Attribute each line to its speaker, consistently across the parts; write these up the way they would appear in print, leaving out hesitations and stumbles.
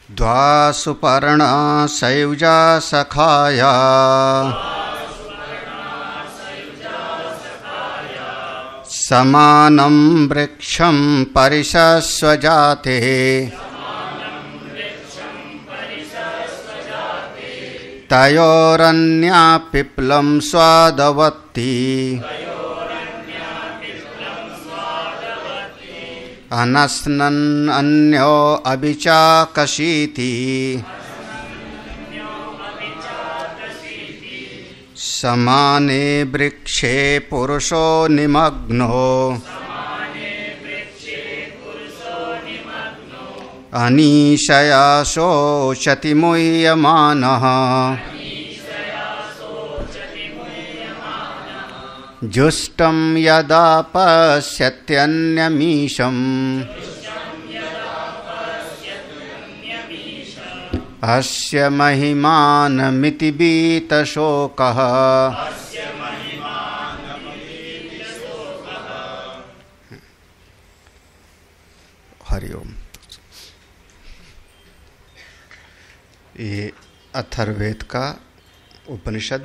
Speaker 1: द्वा सुपर्णा सयुजा सखाया समानं वृक्षं परिशस्वजाते तयोरन्या पिप्लं स्वादवत्ति अनस्नन् अन्यो अभिचाकशीति समाने वृक्षे पुरुषो निमग्नो अनीशया शोचति मुह्यमानः जुष्टं यदा पश्यत्यन्यमीशम् अस्य महिमानमिति भीतशोकः। हरि ओम। ये अथर्ववेद का उपनिषद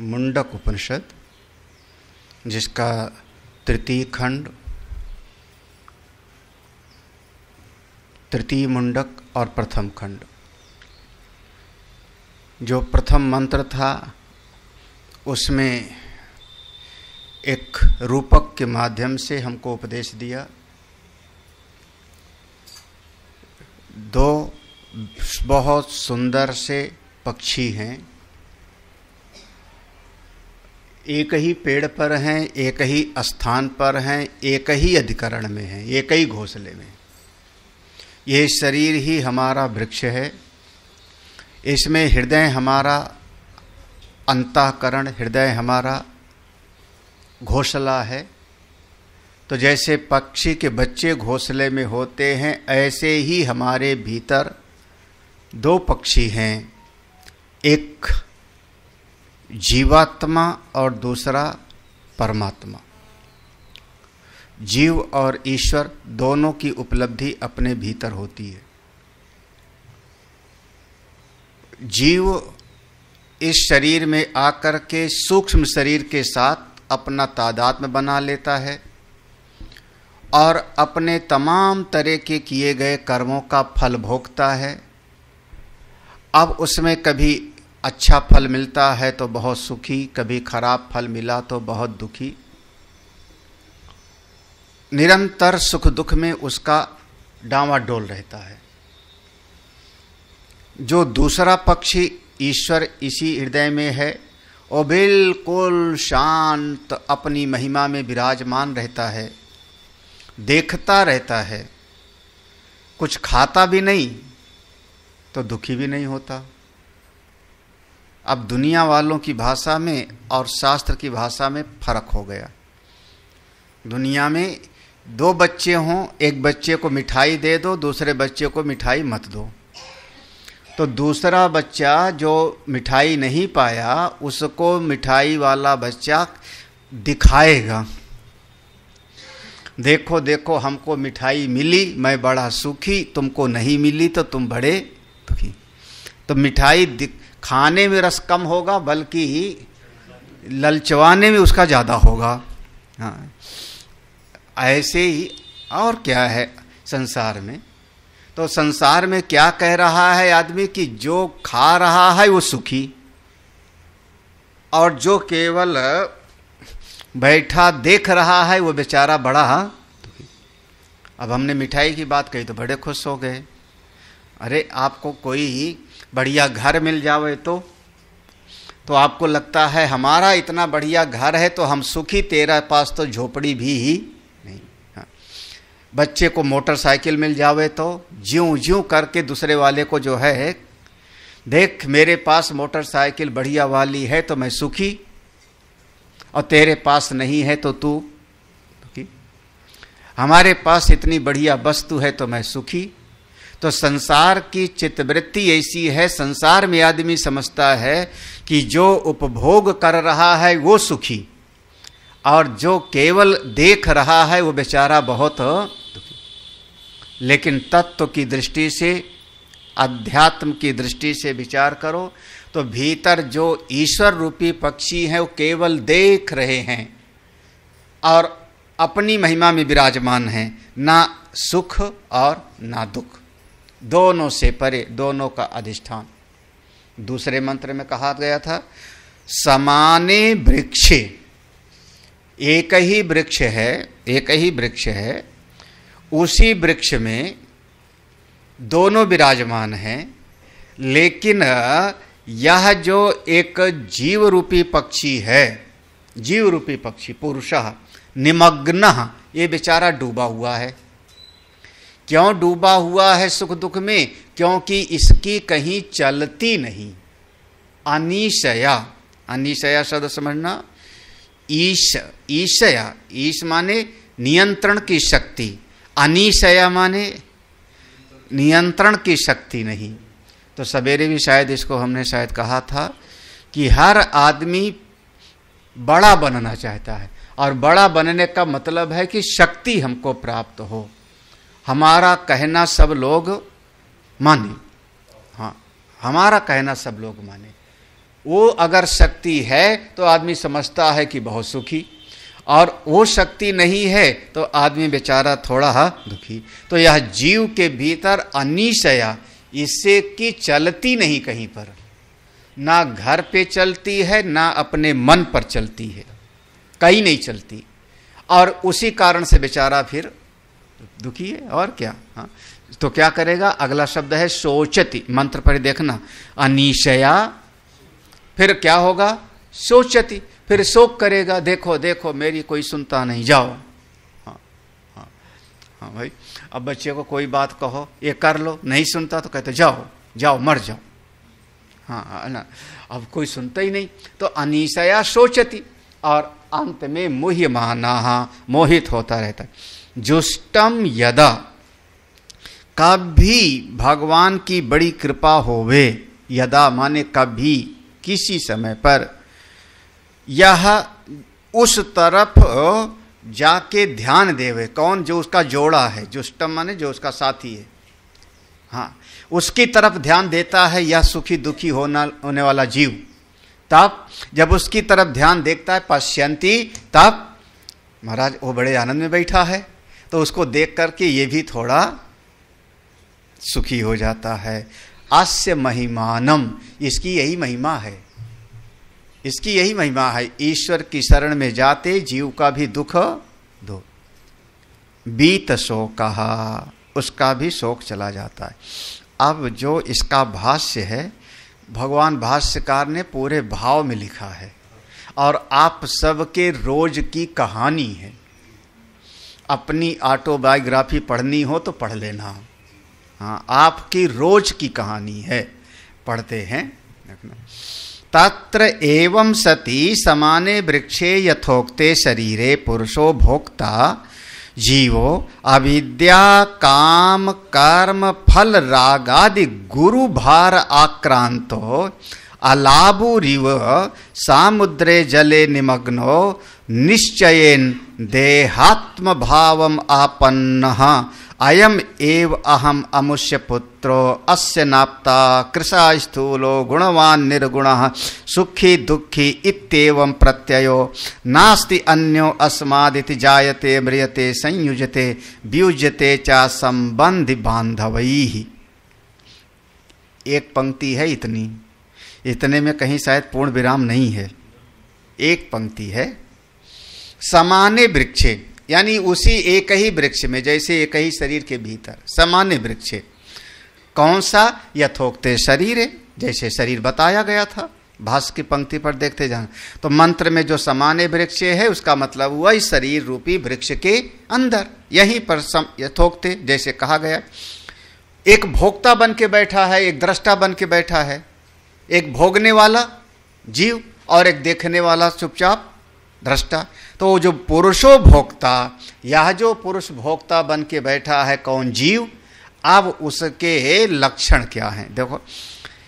Speaker 1: मुंडक उपनिषद, जिसका तृतीय खंड, तृतीय मुंडक और प्रथम खंड। जो प्रथम मंत्र था उसमें एक रूपक के माध्यम से हमको उपदेश दिया। दो बहुत सुंदर से पक्षी हैं, एक ही पेड़ पर हैं, एक ही स्थान पर हैं, एक ही अधिकरण में हैं, एक ही घोंसले में। ये शरीर ही हमारा वृक्ष है, इसमें हृदय हमारा अंतःकरण, हृदय हमारा घोंसला है। तो जैसे पक्षी के बच्चे घोंसले में होते हैं, ऐसे ही हमारे भीतर दो पक्षी हैं, एक जीवात्मा और दूसरा परमात्मा। जीव और ईश्वर दोनों की उपलब्धि अपने भीतर होती है। जीव इस शरीर में आकर के सूक्ष्म शरीर के साथ अपना तादात्म्य बना लेता है और अपने तमाम तरह के किए गए कर्मों का फल भोगता है। अब उसमें कभी अच्छा फल मिलता है तो बहुत सुखी, कभी खराब फल मिला तो बहुत दुखी। निरंतर सुख दुख में उसका डांवाडोल रहता है। जो दूसरा पक्षी ईश्वर इसी हृदय में है, वो बिल्कुल शांत अपनी महिमा में विराजमान रहता है, देखता रहता है, कुछ खाता भी नहीं तो दुखी भी नहीं होता। अब दुनिया वालों की भाषा में और शास्त्र की भाषा में फर्क हो गया। दुनिया में दो बच्चे हों, एक बच्चे को मिठाई दे दो, दूसरे बच्चे को मिठाई मत दो। तो दूसरा बच्चा जो मिठाई नहीं पाया, उसको मिठाई वाला बच्चा दिखाएगा, देखो देखो हमको मिठाई मिली, मैं बड़ा सुखी, तुमको नहीं मिली तो तुम बड़े दुखी। तो मिठाई खाने में रस कम होगा, बल्कि ललचवाने में उसका ज़्यादा होगा। हाँ, ऐसे ही और क्या है संसार में। तो संसार में क्या कह रहा है आदमी कि जो खा रहा है वो सुखी, और जो केवल बैठा देख रहा है वो बेचारा बड़ा दुखी। अब हमने मिठाई की बात कही तो बड़े खुश हो गए। अरे आपको कोई बढ़िया घर मिल जावे तो आपको लगता है हमारा इतना बढ़िया घर है तो हम सुखी, तेरा पास तो झोपड़ी भी ही नहीं। हाँ। बच्चे को मोटरसाइकिल मिल जावे तो ज्यों ज्यों करके दूसरे वाले को जो है, देख मेरे पास मोटरसाइकिल बढ़िया वाली है तो मैं सुखी, और तेरे पास नहीं है तो तू दुखी। हमारे पास इतनी बढ़िया वस्तु है तो मैं सुखी। तो संसार की चित्तवृत्ति ऐसी है, संसार में आदमी समझता है कि जो उपभोग कर रहा है वो सुखी, और जो केवल देख रहा है वो बेचारा बहुत दुखी। लेकिन तत्व की दृष्टि से अध्यात्म की दृष्टि से विचार करो तो भीतर जो ईश्वर रूपी पक्षी हैं वो केवल देख रहे हैं और अपनी महिमा में विराजमान हैं, ना सुख और ना दुख, दोनों से परे, दोनों का अधिष्ठान। दूसरे मंत्र में कहा गया था समाने वृक्षे, एक ही वृक्ष है, एक ही वृक्ष है, उसी वृक्ष में दोनों विराजमान हैं, लेकिन यह जो एक जीव रूपी पक्षी है, जीव रूपी पक्षी पुरुषः निमग्नः, ये बेचारा डूबा हुआ है। क्यों डूबा हुआ है सुख दुख में? क्योंकि इसकी कहीं चलती नहीं। अनिशया, अनिशया शब्द समझना, ईश, ईशया, ईश माने नियंत्रण की शक्ति, अनिशया माने नियंत्रण की शक्ति नहीं। तो सवेरे भी शायद इसको हमने शायद कहा था कि हर आदमी बड़ा बनना चाहता है, और बड़ा बनने का मतलब है कि शक्ति हमको प्राप्त हो, हमारा कहना सब लोग माने। हाँ, हमारा कहना सब लोग माने। वो अगर शक्ति है तो आदमी समझता है कि बहुत सुखी, और वो शक्ति नहीं है तो आदमी बेचारा थोड़ा दुखी। तो यह जीव के भीतर अनिशया, इससे की चलती नहीं कहीं पर, ना घर पे चलती है ना अपने मन पर चलती है, कहीं नहीं चलती, और उसी कारण से बेचारा फिर दुखी है। और क्या? हाँ, तो क्या करेगा? अगला शब्द है सोचती, मंत्र पर देखना, अनिशया, फिर क्या होगा? सोचती, फिर शोक करेगा, देखो देखो मेरी कोई सुनता नहीं, जाओ। हाँ हाँ हाँ भाई, अब बच्चे को कोई बात कहो, ये कर लो, नहीं सुनता तो कहते जाओ जाओ मर जाओ। हाँ ना, अब कोई सुनता ही नहीं, तो अनिशया सोचती, और अंत में मुह्यमाना, मोहित होता रहता है। जुष्टम यदा, कभी भगवान की बड़ी कृपा होवे, यदा माने कभी, किसी समय पर, यह उस तरफ जाके ध्यान देवे। कौन? जो उसका जोड़ा है, जुष्टम माने जो उसका साथी है, हाँ, उसकी तरफ ध्यान देता है यह सुखी दुखी होने वाला जीव। तब जब उसकी तरफ ध्यान देखता है, पश्यंती, तब महाराज वो बड़े आनंद में बैठा है, तो उसको देख करके ये भी थोड़ा सुखी हो जाता है। अस्य महिमानम, इसकी यही महिमा है, इसकी यही महिमा है। ईश्वर की शरण में जाते जीव का भी दुख दो, बीत शोकहा, उसका भी शोक चला जाता है। अब जो इसका भाष्य है, भगवान भाष्यकार ने पूरे भाव में लिखा है, और आप सबके रोज की कहानी है। अपनी ऑटोबायोग्राफी पढ़नी हो तो पढ़ लेना, हाँ, आपकी रोज की कहानी है, पढ़ते हैं। तत्र एवं सति समाने वृक्षे यथोक्ते शरीरे पुरुषो भोक्ता जीवो अविद्या काम कर्म फल रागादि गुरु भार आक्रांतो अलाबुरिव सामुद्रे जले निमग्नो निश्चयेन देहात्म भावम आपन्नः अयम एव अहम अमुष्य पुत्रो अस्य नाप्ता कृशा स्थूलो गुणवान निर्गुणः सुखी दुखी इत्येवं प्रत्ययो नास्ति अन्यो अस्मादिति जायते म्रियते संयुजते व्युज्यते च संबंधि बांधवैः। एक पंक्ति है इतनी, इतने में कहीं शायद पूर्ण विराम नहीं है, एक पंक्ति है। समाने वृक्षे, यानी उसी एक ही वृक्ष में, जैसे एक ही शरीर के भीतर समान्य वृक्ष। कौन सा? यथोक्ते शरीर, जैसे शरीर बताया गया था, भाष्य की पंक्ति पर देखते जाना। तो मंत्र में जो समान्य वृक्ष है उसका मतलब हुआ इस शरीर रूपी वृक्ष के अंदर, यहीं पर यथोक्ते जैसे कहा गया। एक भोक्ता बन के बैठा है, एक दृष्टा बन के बैठा है, एक भोगने वाला जीव और एक देखने वाला चुपचाप दृष्टा। तो जो पुरुषो भोक्ता, यह जो पुरुष भोक्ता बन के बैठा है कौन? जीव। अब उसके लक्षण क्या हैं? देखो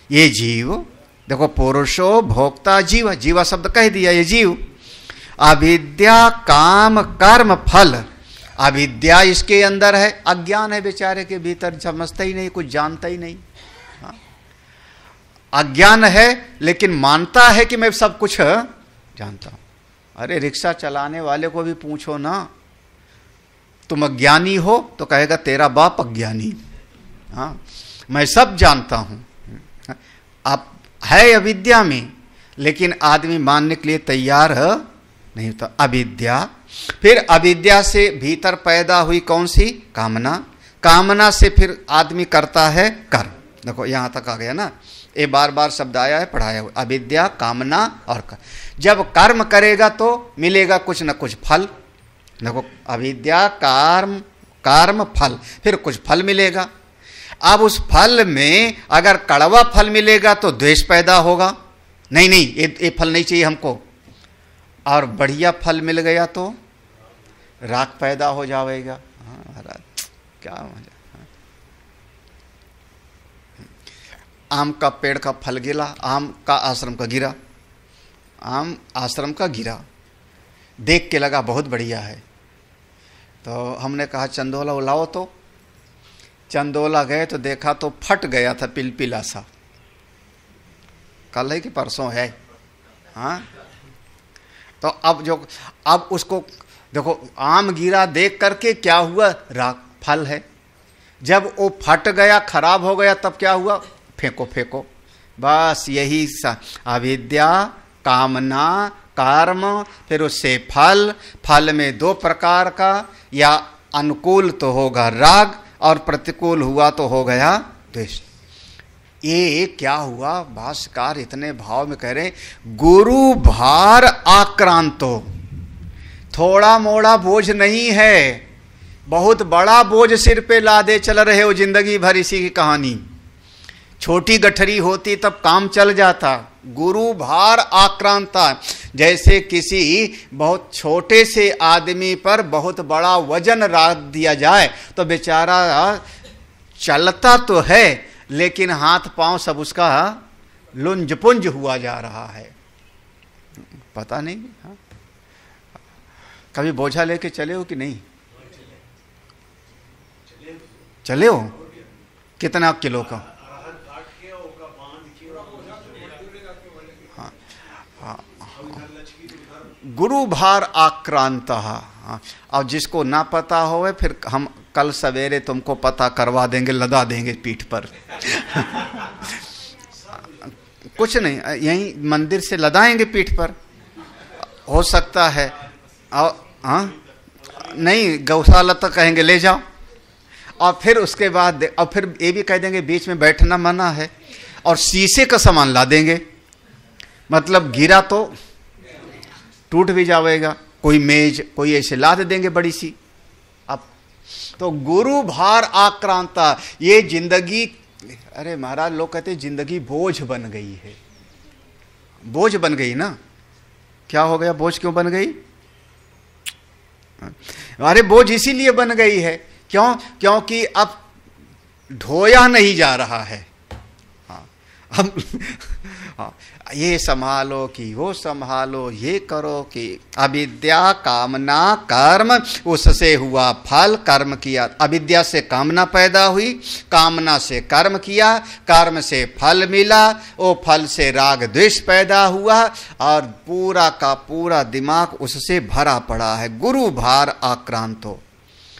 Speaker 1: ये जीव, देखो पुरुषो भोक्ता जीव, जीवा शब्द कह दिया, ये जीव। अविद्या काम कर्म फल, अविद्या इसके अंदर है, अज्ञान है बेचारे के भीतर, समझता ही नहीं, कुछ जानता ही नहीं, अज्ञान है लेकिन मानता है कि मैं सब कुछ जानता हूं। अरे रिक्शा चलाने वाले को भी पूछो ना, तुम अज्ञानी हो तो कहेगा तेरा बाप अज्ञानी। हाँ, मैं सब जानता हूं। आप है अविद्या में, लेकिन आदमी मानने के लिए तैयार है नहीं होता। अविद्या, फिर अविद्या से भीतर पैदा हुई कौन सी? कामना। कामना से फिर आदमी करता है कर्म। देखो यहां तक आ गया ना, ये बार बार शब्द आया है, पढ़ाया हुआ। अविद्या, कामना और कर्म। जब कर्म करेगा तो मिलेगा कुछ न कुछ फल। देखो अविद्या, कर्म फल, फिर कुछ फल मिलेगा। अब उस फल में अगर कड़वा फल मिलेगा तो द्वेष पैदा होगा, नहीं ये फल नहीं चाहिए हमको। और बढ़िया फल मिल गया तो राग पैदा हो जाएगा। हाँ महाराज क्या मजा। आम का पेड़ का फल गिरा, आम का आश्रम का गिरा, आम आश्रम का गिरा, देख के लगा बहुत बढ़िया है। तो हमने कहा चंदोला लाओ, तो चंदोला गए तो देखा तो फट गया था, पिलपिला सा। कल है कि परसों है। हाँ, तो अब उसको देखो, आम गिरा देख करके क्या हुआ? राग फल है। जब वो फट गया, खराब हो गया, तब क्या हुआ? फेंको। बस यही अविद्या, कामना, कर्म, फिर उससे फल। फल में दो प्रकार का, या अनुकूल तो होगा राग और प्रतिकूल हुआ तो हो गया द्वेष। ये क्या हुआ? भाष्यकार इतने भाव में कह रहे, गुरु भार आक्रांतो। थोड़ा मोड़ा बोझ नहीं है, बहुत बड़ा बोझ सिर पे लादे चल रहे हो जिंदगी भर इसी की कहानी। छोटी गठरी होती तब काम चल जाता। गुरु भार आक्रांता, जैसे किसी बहुत छोटे से आदमी पर बहुत बड़ा वजन रख दिया जाए तो बेचारा चलता तो है लेकिन हाथ पांव सब उसका लुंज पुंज हुआ जा रहा है, पता नहीं। हाँ? कभी बोझा लेके चले हो कि नहीं? चले हो? कितना किलो का? गुरु भार आक्रांत। अब जिसको ना पता होवे, फिर हम कल सवेरे तुमको पता करवा देंगे, लदा देंगे पीठ पर। कुछ नहीं, यहीं मंदिर से लदाएंगे पीठ पर, हो सकता है। और हाँ, नहीं गौशाला तक कहेंगे ले जाओ, और फिर उसके बाद और फिर ये भी कह देंगे बीच में बैठना मना है, और शीशे का सामान ला देंगे। मतलब गिरा तो टूट भी जाएगा, कोई मेज कोई ऐसे ला दे देंगे बड़ी सी। अब तो गुरु भार आक्रांता, ये जिंदगी, अरे महाराज लोग कहते जिंदगी बोझ बन गई है। बोझ बन गई ना? क्या हो गया? बोझ क्यों बन गई? अरे बोझ इसीलिए बन गई है, क्यों? क्योंकि अब ढोया नहीं जा रहा है। हाँ, अब हाँ, ये संभालो कि वो संभालो, ये करो कि अविद्या, कामना, कर्म, उससे हुआ फल। कर्म किया, अविद्या से कामना पैदा हुई, कामना से कर्म किया, कर्म से फल मिला, वो फल से राग द्वेष पैदा हुआ, और पूरा का पूरा दिमाग उससे भरा पड़ा है। गुरु भार आक्रांत हो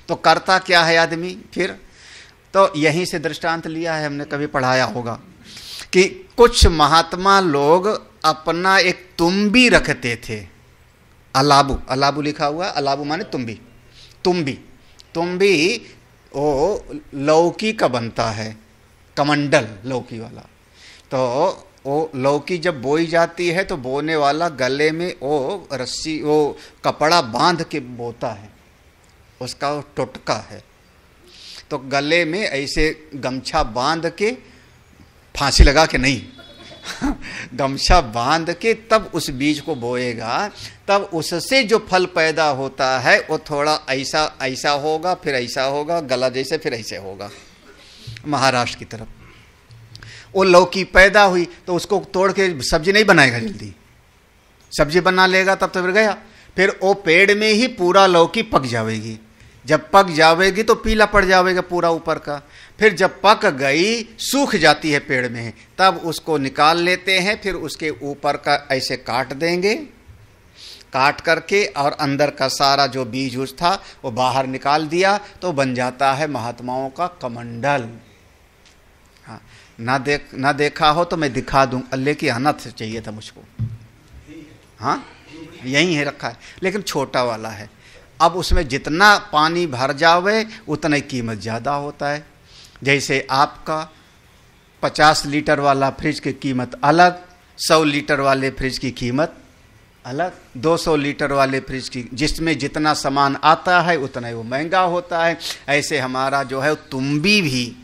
Speaker 1: तो करता क्या है आदमी फिर? तो यहीं से दृष्टांत लिया है, हमने कभी पढ़ाया होगा कि कुछ महात्मा लोग अपना एक तुम्बी रखते थे। अलाबू, अलाबू लिखा हुआ है, अलाबू माने तुम्बी। तुम्बी वो लौकी का बनता है, कमंडल लौकी वाला। तो वो लौकी जब बोई जाती है तो बोने वाला गले में वो रस्सी, वो कपड़ा बांध के बोता है, उसका वो टोटका है। तो गले में ऐसे गमछा बांध के, फांसी लगा के नहीं, गमछा बांध के तब उस बीज को बोएगा। तब उससे जो फल पैदा होता है वो थोड़ा ऐसा ऐसा होगा, फिर ऐसा होगा, गला जैसे, फिर ऐसे होगा। महाराष्ट्र की तरफ वो लौकी पैदा हुई तो उसको तोड़ के सब्जी नहीं बनाएगा, जल्दी सब्जी बना लेगा तब तो फिर गया। फिर वो पेड़ में ही पूरा लौकी पक जाएगी। जब पक जावेगी तो पीला पड़ जाएगा पूरा ऊपर का। फिर जब पक गई, सूख जाती है पेड़ में, तब उसको निकाल लेते हैं। फिर उसके ऊपर का ऐसे काट देंगे, काट करके और अंदर का सारा जो बीज उस था वो बाहर निकाल दिया, तो बन जाता है महात्माओं का कमंडल। हाँ, ना देखा हो तो मैं दिखा दूं। अल्ले की अनथ चाहिए था मुझको। हाँ, यही है रखा है, लेकिन छोटा वाला है। अब उसमें जितना पानी भर जावे उतना ही कीमत ज़्यादा होता है। जैसे आपका 50 लीटर वाला फ्रिज की कीमत अलग, 100 लीटर वाले फ्रिज की कीमत अलग, 200 लीटर वाले फ्रिज की, जिसमें जितना सामान आता है उतना ही वो महंगा होता है। ऐसे हमारा जो है तुम्बी भी,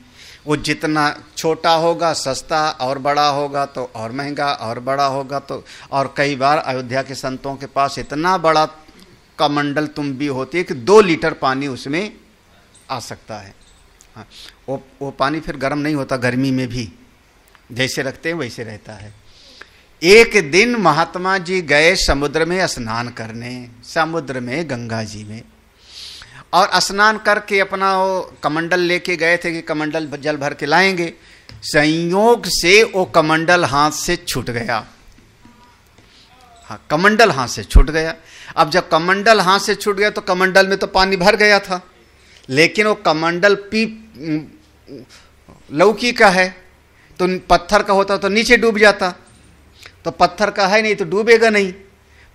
Speaker 1: वो जितना छोटा होगा सस्ता, और बड़ा होगा तो और महंगा, और बड़ा होगा तो। और कई बार अयोध्या के संतों के पास इतना बड़ा कमंडल तुम्बी होती है कि 2 लीटर पानी उसमें आ सकता है। हाँ, वो पानी फिर गर्म नहीं होता, गर्मी में भी जैसे रखते हैं वैसे रहता है। एक दिन महात्मा जी गए समुद्र में स्नान करने, समुद्र में गंगा जी में, और स्नान करके अपना वो कमंडल लेके गए थे कि कमंडल जल भर के लाएंगे। संयोग से वो कमंडल हाथ से छूट गया। हाँ, कमंडल हाथ से छूट गया। अब जब कमंडल हाथ से छूट गया तो कमंडल में तो पानी भर गया था, लेकिन वो कमंडल लौकी का है, तो पत्थर का होता तो नीचे डूब जाता, तो पत्थर का है नहीं तो डूबेगा नहीं।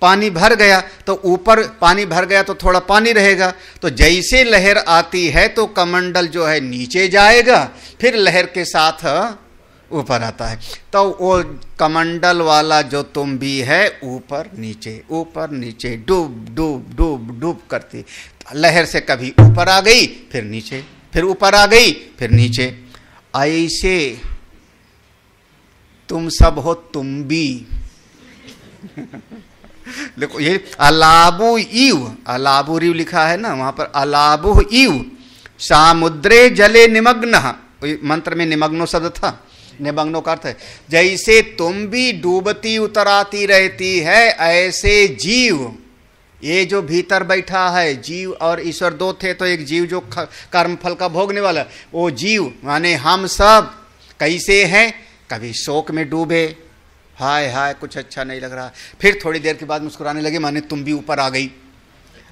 Speaker 1: पानी भर गया तो ऊपर पानी भर गया तो थोड़ा पानी रहेगा, तो जैसे लहर आती है तो कमंडल जो है नीचे जाएगा, फिर लहर के साथ ऊपर आता है। तो वो कमंडल वाला जो तुम्बी है ऊपर नीचे डूब डूब डूब डूब करती, लहर से कभी ऊपर आ गई फिर नीचे, फिर ऊपर आ गई फिर नीचे। ऐसे तुम सब हो तुम्बी। देखो ये अलाबु ईव, अलाबु रीव लिखा है ना, वहां पर अलाबु ईव सामुद्रे जले निमग्न, मंत्र में निमग्नो शब्द था, निमग्नो का अर्थ है जैसे तुम भी डूबती उतराती रहती है, ऐसे जीव, ये जो भीतर बैठा है जीव और ईश्वर दो थे, तो एक जीव जो कर्म फल का भोगने वाला, वो जीव माने हम सब कैसे हैं, कभी शोक में डूबे, हाय हाय कुछ अच्छा नहीं लग रहा, फिर थोड़ी देर के बाद मुस्कुराने लगे माने तुम भी ऊपर आ गई।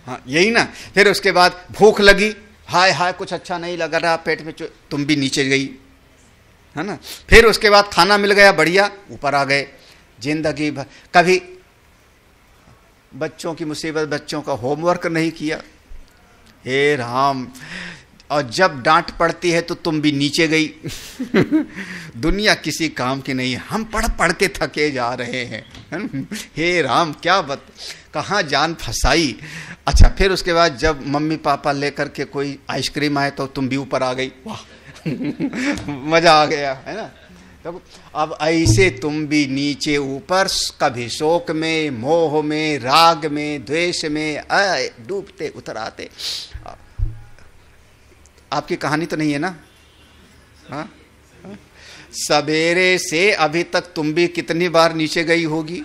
Speaker 1: हाँ यही ना। फिर उसके बाद भूख लगी, हाय हाय कुछ अच्छा नहीं लग रहा, पेट में तुम भी नीचे गई, है ना। फिर उसके बाद खाना मिल गया बढ़िया, ऊपर आ गए। जिंदगी भर कभी बच्चों की मुसीबत, बच्चों का होमवर्क नहीं किया, हे राम, और जब डांट पड़ती है तो तुम भी नीचे गई। दुनिया किसी काम की नहीं है, हम पढ़ पढ़ के थके जा रहे हैं, हे राम क्या कहाँ जान फंसाई। अच्छा फिर उसके बाद जब मम्मी पापा लेकर के कोई आइसक्रीम आए तो तुम भी ऊपर आ गई, वाह मजा आ गया, है ना। तो अब ऐसे तुम भी नीचे ऊपर, कभी शोक में, मोह में, राग में, द्वेष में डूबते उतराते। आपकी कहानी तो नहीं है ना। हाँ? सवेरे से अभी तक तुम भी कितनी बार नीचे गई होगी।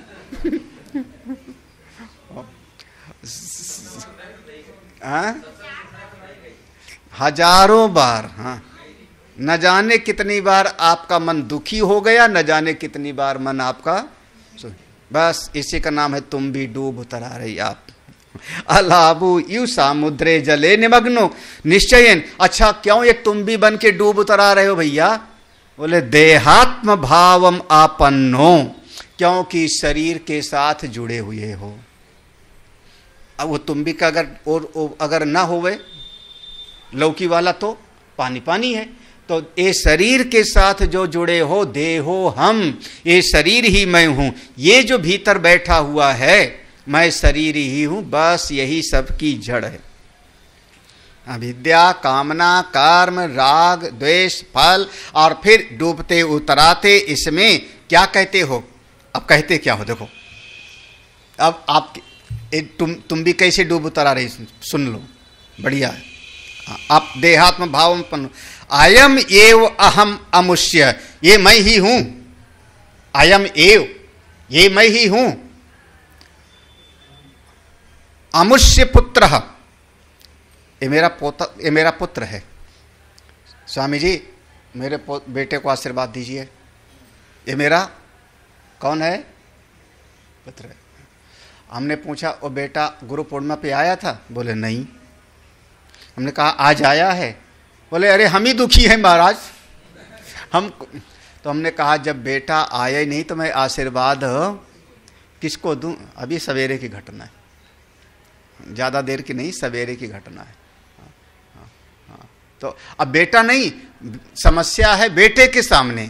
Speaker 1: हाँ? हजारों बार। हाँ, न जाने कितनी बार आपका मन दुखी हो गया, न जाने कितनी बार मन आपका, बस इसी का नाम है तुम भी डूब उतरा रही आप। अलाबु यू सामुद्रे जले निमग्नो निश्चयन। अच्छा क्यों ये तुम भी बन के डूब उतरा रहे हो भैया? बोले देहात्म भावम आपन्नो, क्योंकि शरीर के साथ जुड़े हुए हो। अब वो तुम भी का अगर ना होवे लौकी वाला तो पानी पानी है, तो ये शरीर के साथ जो जुड़े हो, देहो हम, ये शरीर ही मैं हूं, ये जो भीतर बैठा हुआ है मैं शरीर ही हूं, बस यही सबकी जड़ है। अविद्या, कामना, कर्म, राग, द्वेष, फल, और फिर डूबते उतराते इसमें क्या कहते हो? अब कहते क्या हो देखो, अब आप तुम भी कैसे डूब उतरा रही, सुन लो, बढ़िया है। आप देहात्म भाव में, अयम एव अहम अमुष्य, ये मैं ही हूं, अयम एव ये मैं ही हूं, अमुष्य पुत्र, ये मेरा पोता, ये मेरा पुत्र है, स्वामी जी मेरे बेटे को आशीर्वाद दीजिए। ये मेरा कौन है? पुत्र है। हमने पूछा वो बेटा गुरु पूर्णिमा पे आया था? बोले नहीं। हमने कहा आज आया है? बोले अरे हम ही दुखी हैं महाराज, हम। तो हमने कहा जब बेटा आया ही नहीं तो मैं आशीर्वाद किसको दूं? अभी सवेरे की घटना है, ज़्यादा देर की नहीं, सवेरे की घटना है। तो अब बेटा नहीं, समस्या है बेटे के सामने,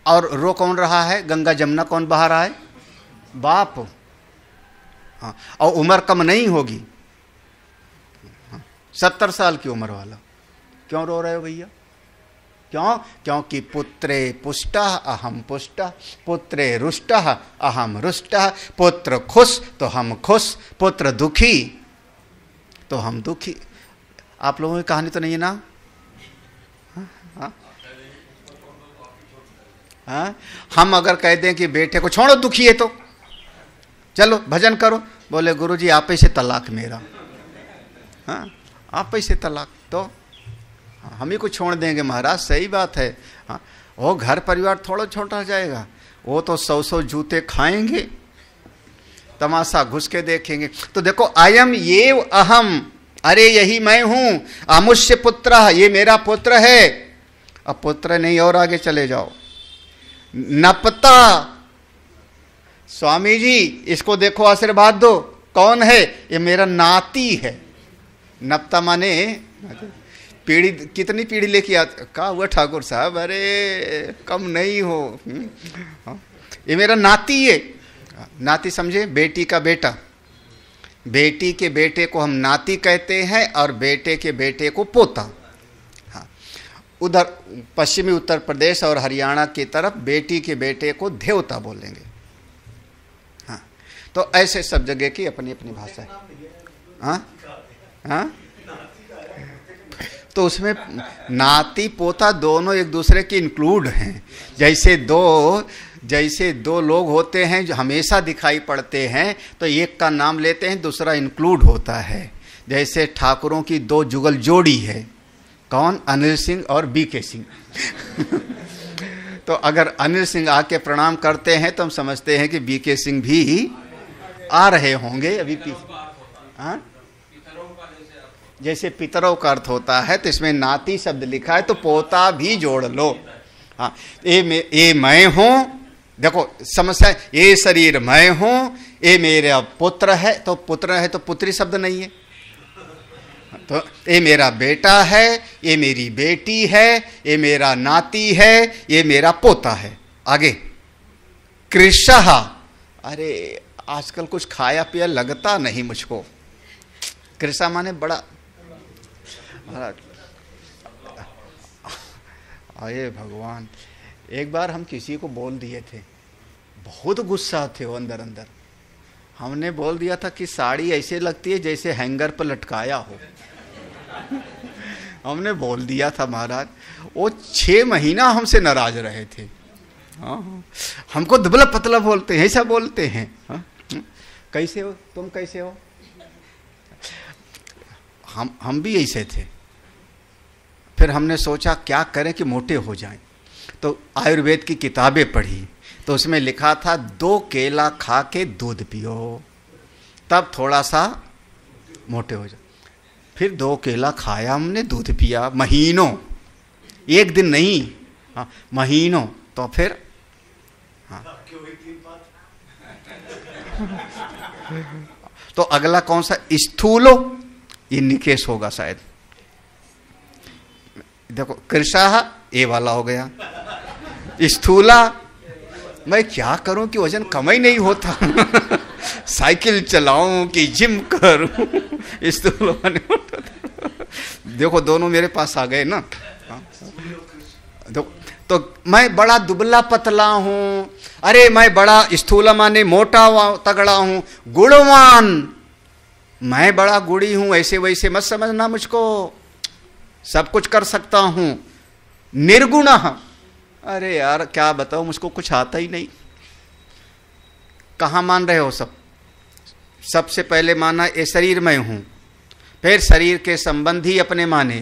Speaker 1: और रो कौन रहा है? गंगा जमुना कौन बहा रहा है? बाप। हाँ, और उम्र कम नहीं होगी, 70 साल की उम्र वाला। क्यों रो रहे हो भैया? क्यों? क्योंकि पुत्रे पुष्टः अहम पुष्टः, पुत्रे रुष्टः अहम रुष्टः, पुत्र खुश तो हम खुश, पुत्र दुखी तो हम दुखी। आप लोगों की कहानी तो नहीं है ना? हाँ? हम अगर कह दें कि बेटे को छोड़ो दुखी है तो चलो भजन करो, बोले गुरुजी आप ही से तलाक मेरा। हाँ, आप ही से तलाक, तो हम ही को छोड़ देंगे महाराज। सही बात है। हाँ, वो घर परिवार थोड़ा छोटा जाएगा, वो तो 100 जूते खाएंगे, तमाशा घुस के देखेंगे। तो देखो अयम ये अहम, अरे यही मैं हूं, अमुष्य पुत्र, ये मेरा पुत्र है। अब पुत्र नहीं, और आगे चले जाओ। नपता, स्वामी जी इसको देखो आशीर्वाद दो, कौन है? ये मेरा नाती है। नपता माने पीढ़ी, कितनी पीढ़ी लेके आते? कहा हुआ ठाकुर साहब, अरे कम नहीं हो। ये मेरा नाती है। नाती समझे? बेटी का बेटा। बेटी के बेटे को हम नाती कहते हैं और बेटे के बेटे को पोता। हाँ, उधर पश्चिमी उत्तर प्रदेश और हरियाणा की तरफ बेटी के बेटे को देवता बोलेंगे। हाँ, तो ऐसे सब जगह की अपनी अपनी भाषा है। हाँ हाँ, तो उसमें नाती पोता दोनों एक दूसरे के इंक्लूड हैं। जैसे दो लोग होते हैं जो हमेशा दिखाई पड़ते हैं, तो एक का नाम लेते हैं, दूसरा इंक्लूड होता है। जैसे ठाकुरों की 2 जुगल जोड़ी है, कौन? अनिल सिंह और बीके सिंह। तो अगर अनिल सिंह आके प्रणाम करते हैं तो हम समझते हैं कि बीके सिंह भी आ रहे होंगे अभी पीछे। हाँ, जैसे पितरों का अर्थ होता है, तो इसमें नाती शब्द लिखा है तो पोता भी जोड़ लो। हाँ, ये मैं हूं, देखो समस्या, ये शरीर मैं हूं, ये मेरा पुत्र है, तो पुत्र है तो पुत्री शब्द नहीं है। तो ये मेरा बेटा है, ये मेरी बेटी है, ये मेरा नाती है, ये मेरा पोता है। आगे कृषः, अरे आजकल कुछ खाया पिया लगता नहीं मुझको। कृषा माने बड़ा। अरे भगवान, एक बार हम किसी को बोल दिए थे, बहुत गुस्सा थे वो अंदर अंदर। हमने बोल दिया था कि साड़ी ऐसे लगती है जैसे हैंगर पर लटकाया हो। हमने बोल दिया था महाराज, वो 6 महीना हमसे नाराज रहे थे। हाँ, हमको दुबला पतला बोलते हैं, ऐसा बोलते हैं। हाँ? कैसे हो तुम, कैसे हो? हम भी ऐसे थे। फिर हमने सोचा क्या करें कि मोटे हो जाएं, तो आयुर्वेद की किताबें पढ़ी, तो उसमें लिखा था 2 केला खा के दूध पियो, तब थोड़ा सा मोटे हो जाए। फिर 2 केला खाया हमने, दूध पिया, महीनों, एक दिन नहीं, हाँ महीनों। तो फिर हाँ, तो अगला कौन सा? स्थूलो, ये निकेश होगा शायद। देखो कृषः ये वाला हो गया, स्थूला, मैं क्या करूं कि वजन कम ही नहीं होता। साइकिल चलाऊं कि जिम करूं, स्थूला नहीं होता। देखो दोनों मेरे पास आ गए ना। तो मैं बड़ा दुबला पतला हूं, अरे मैं बड़ा स्थूला माने मोटा तगड़ा हूं, गुणवान, मैं बड़ा गुड़ी हूं, ऐसे वैसे मत समझना मुझको, सब कुछ कर सकता हूं। निर्गुण, अरे यार क्या बताओ, मुझको कुछ आता ही नहीं। कहां मान रहे हो सब? सबसे पहले माना ये शरीर मैं हूं, फिर शरीर के संबंधी अपने माने,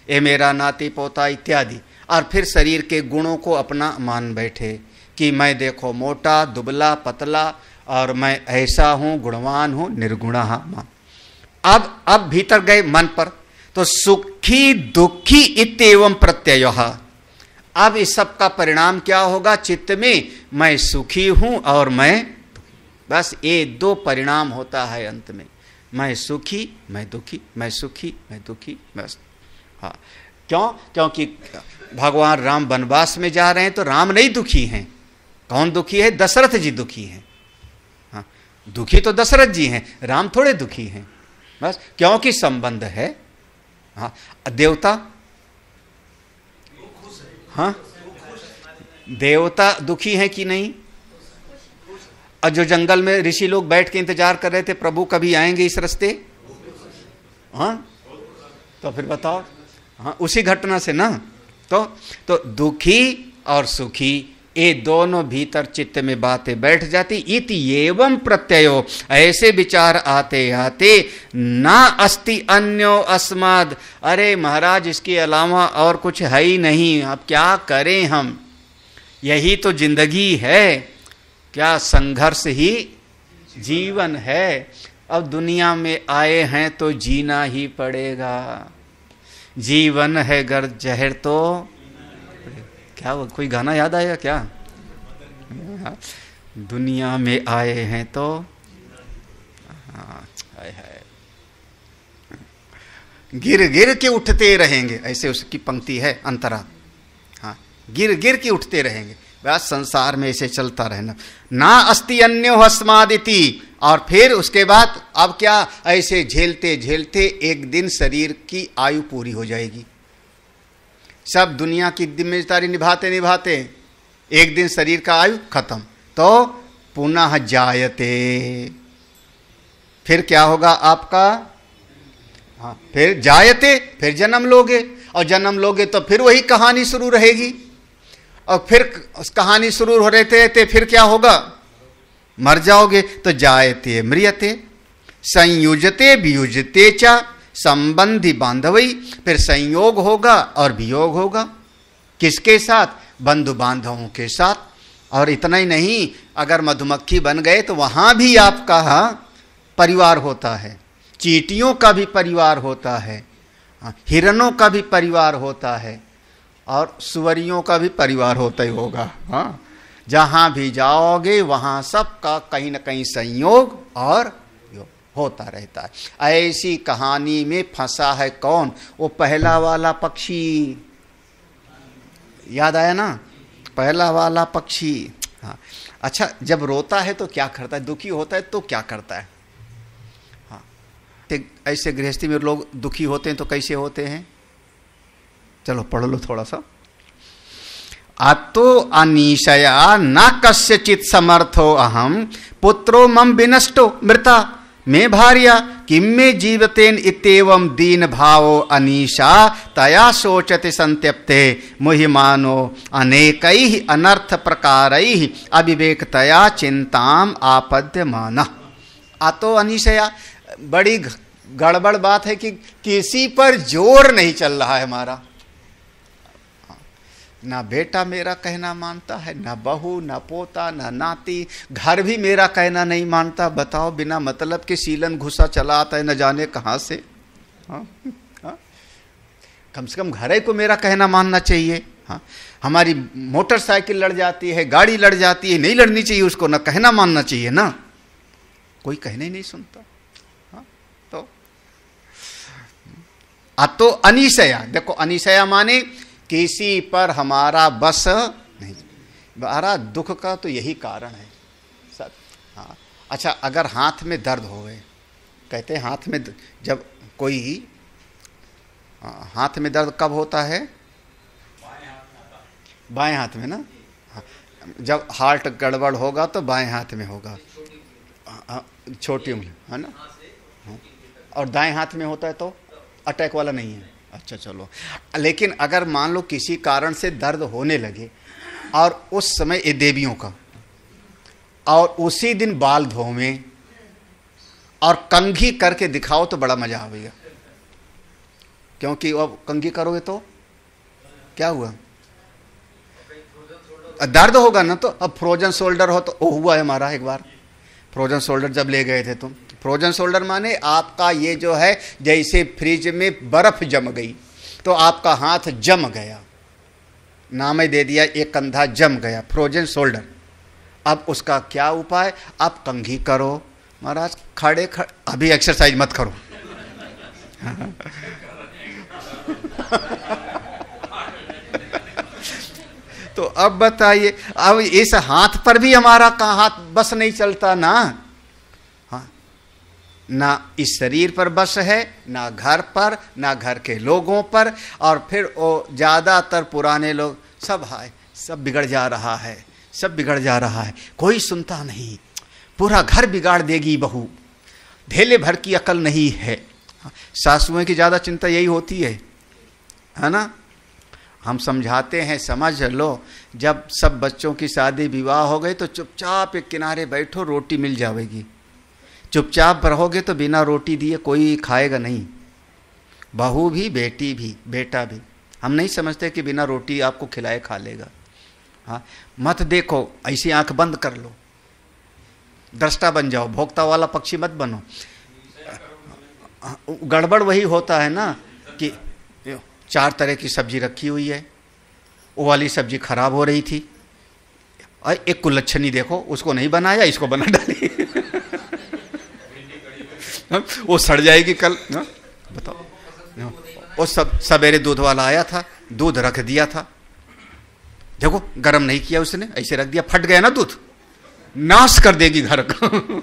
Speaker 1: ये मेरा नाती पोता इत्यादि, और फिर शरीर के गुणों को अपना मान बैठे कि मैं देखो मोटा दुबला पतला और मैं ऐसा हूं, गुणवान हूं, निर्गुणः मां। अब भीतर गए मन पर, तो सुखी दुखी इत्येवं प्रत्ययः। अब इस सब का परिणाम क्या होगा चित्त में, मैं सुखी हूं और मैं, बस ये दो परिणाम होता है अंत में, मैं सुखी मैं दुखी, मैं सुखी मैं दुखी, बस। हाँ, क्यों? क्योंकि भगवान राम वनवास में जा रहे हैं तो राम नहीं दुखी हैं। कौन दुखी है? दशरथ जी दुखी हैं। हाँ, दुखी तो दशरथ जी हैं, राम थोड़े दुखी हैं, बस क्योंकि संबंध है। हाँ, देवता, हाँ देवता दुखी हैं कि नहीं? और जो जंगल में ऋषि लोग बैठ के इंतजार कर रहे थे प्रभु कभी आएंगे इस रास्ते, हाँ तो फिर बताओ, हाँ उसी घटना से ना। तो दुखी और सुखी ये दोनों भीतर चित्त में बातें बैठ जाती। इति एवं प्रत्ययो, ऐसे विचार आते आते ना अस्ति अन्यो अस्माद, अरे महाराज इसके अलावा और कुछ है ही नहीं, अब क्या करें हम, यही तो जिंदगी है, क्या संघर्ष ही जीवन है, अब दुनिया में आए हैं तो जीना ही पड़ेगा, जीवन है गर जहर तो, क्या वो कोई गाना याद आया क्या? दुनिया में आए हैं तो, हाँ है, गिर गिर के उठते रहेंगे, ऐसे उसकी पंक्ति है अंतरा। हाँ, गिर गिर के उठते रहेंगे, बस संसार में ऐसे चलता रहना। ना अस्ति अन्यो अस्मादिति, और फिर उसके बाद अब क्या, ऐसे झेलते झेलते एक दिन शरीर की आयु पूरी हो जाएगी। सब दुनिया की जिम्मेदारी निभाते निभाते एक दिन शरीर का आयु खत्म, तो पुनः जायते, फिर क्या होगा आपका? हाँ, फिर जायते, फिर जन्म लोगे, और जन्म लोगे तो फिर वही कहानी शुरू रहेगी, और फिर उस कहानी शुरू हो रहते थे, फिर क्या होगा? मर जाओगे। तो जायते म्रियते, संयुजते वियुजते च, संबंधी बांधवई, फिर संयोग होगा और वियोग होगा, किसके साथ? बंधु बांधवों के साथ। और इतना ही नहीं, अगर मधुमक्खी बन गए तो वहां भी आपका परिवार होता है, चींटियों का भी परिवार होता है, हिरणों का भी परिवार होता है, और सुअरियों का भी परिवार होता ही होगा। हाँ, जहां भी जाओगे वहां सबका कहीं ना कहीं संयोग और होता रहता है। ऐसी कहानी में फंसा है कौन? वो पहला वाला पक्षी, याद आया ना, पहला वाला पक्षी। हाँ, अच्छा जब रोता है तो क्या करता है, दुखी होता है तो क्या करता है? हाँ, ऐसे गृहस्थी में लोग दुखी होते हैं तो कैसे होते हैं? चलो पढ़ लो थोड़ा सा। अतो अनीशया न कस्यचित समर्थो अहम, पुत्रो मम विनष्टो मृता मे भार्या किम में जीवतेन इत्येवं दीन भावो अनीशा तया सोचते संत्यप्ते मुहिमानो अनेकैः अनर्थ प्रकारैः अविवेकतया चिंताम आपद्यमानः। अतो अनीशया, बड़ी गड़बड़ बात है कि किसी पर जोर नहीं चल रहा है हमारा, ना बेटा मेरा कहना मानता है, ना बहू, ना पोता, ना नाती, घर भी मेरा कहना नहीं मानता। बताओ, बिना मतलब के सीलन घुसा चला आता है न जाने कहाँ से। हाँ, हाँ? कम से कम घर को मेरा कहना मानना चाहिए। हाँ, हमारी मोटरसाइकिल लड़ जाती है, गाड़ी लड़ जाती है, नहीं लड़नी चाहिए उसको, ना कहना मानना चाहिए ना, कोई कहना ही नहीं सुनता। हाँ, तो अनिशया, देखो अनिशया माने किसी पर हमारा बस नहीं। हमारा दुख का तो यही कारण है सब। हाँ, अच्छा अगर हाथ में दर्द हो गए, कहते हैं हाथ में, जब कोई हाथ में दर्द कब होता है? बाएं हाथ में ना। जब हार्ट गड़बड़ होगा तो बाएं हाथ में होगा, छोटी उंगली है ना। और दाएं हाथ में होता है तो अटैक वाला नहीं है। अच्छा चलो, लेकिन अगर मान लो किसी कारण से दर्द होने लगे और उस समय ये देवियों का, और उसी दिन बाल धोवें और कंघी करके दिखाओ तो बड़ा मजा आएगा। क्योंकि अब कंघी करोगे तो क्या हुआ, दर्द होगा ना। तो अब फ्रोजन शोल्डर हो तो हुआ है हमारा एक बार, फ्रोजन शोल्डर जब ले गए थे तुम। फ्रोजन शोल्डर माने आपका ये जो है जैसे फ्रिज में बर्फ जम गई, तो आपका हाथ जम गया, नाम ही दे दिया, एक कंधा जम गया, फ्रोजन शोल्डर। अब उसका क्या उपाय, आप कंघी करो महाराज, खड़े खड़े, अभी एक्सरसाइज मत करो तो अब बताइए, अब इस हाथ पर भी हमारा कहाँ हाथ बस नहीं चलता ना, हाँ, ना इस शरीर पर बस है, ना घर पर, ना घर के लोगों पर। और फिर वो ज्यादातर पुराने लोग सब हाय, सब बिगड़ जा रहा है, सब बिगड़ जा रहा है, कोई सुनता नहीं, पूरा घर बिगाड़ देगी बहू, ढेले भर की अकल नहीं है। सासुओं की ज्यादा चिंता यही होती है ना। हम समझाते हैं, समझ लो, जब सब बच्चों की शादी विवाह हो गई तो चुपचाप एक किनारे बैठो, रोटी मिल जाएगी। चुपचाप रहोगे तो बिना रोटी दिए कोई खाएगा नहीं, बहू भी, बेटी भी, बेटा भी। हम नहीं समझते कि बिना रोटी आपको खिलाए खा लेगा। हाँ, मत देखो, ऐसी आंख बंद कर लो, दृष्टा बन जाओ, भोक्ता वाला पक्षी मत बनो। गड़बड़ वही होता है ना कि 4 तरह की सब्जी रखी हुई है, वो वाली सब्जी खराब हो रही थी, और एक कुलच्छनी देखो, उसको नहीं बनाया, इसको बना डाली वो सड़ जाएगी कल, बताओ। वो सब सवेरे दूध वाला आया था, दूध रख दिया था, देखो गर्म नहीं किया उसने, ऐसे रख दिया, फट गया ना दूध, नाश कर देगी घर को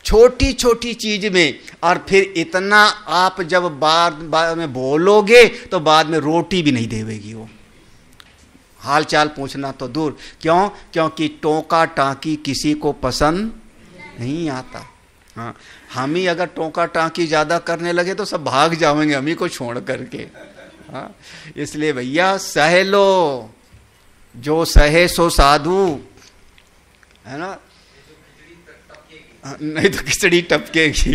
Speaker 1: छोटी छोटी चीज में। और फिर इतना आप जब बाद में बोलोगे तो बाद में रोटी भी नहीं देवेगी वो, हाल चाल पूछना तो दूर। क्यों? क्योंकि टोका टाकी किसी को पसंद नहीं आता। हाँ, हम ही अगर टोका टाकी ज्यादा करने लगे तो सब भाग जाएंगे हम ही को छोड़ करके। हाँ, इसलिए भैया सह लो, जो सहे सो साधु, है ना, नहीं तो खिचड़ी टपकेगी।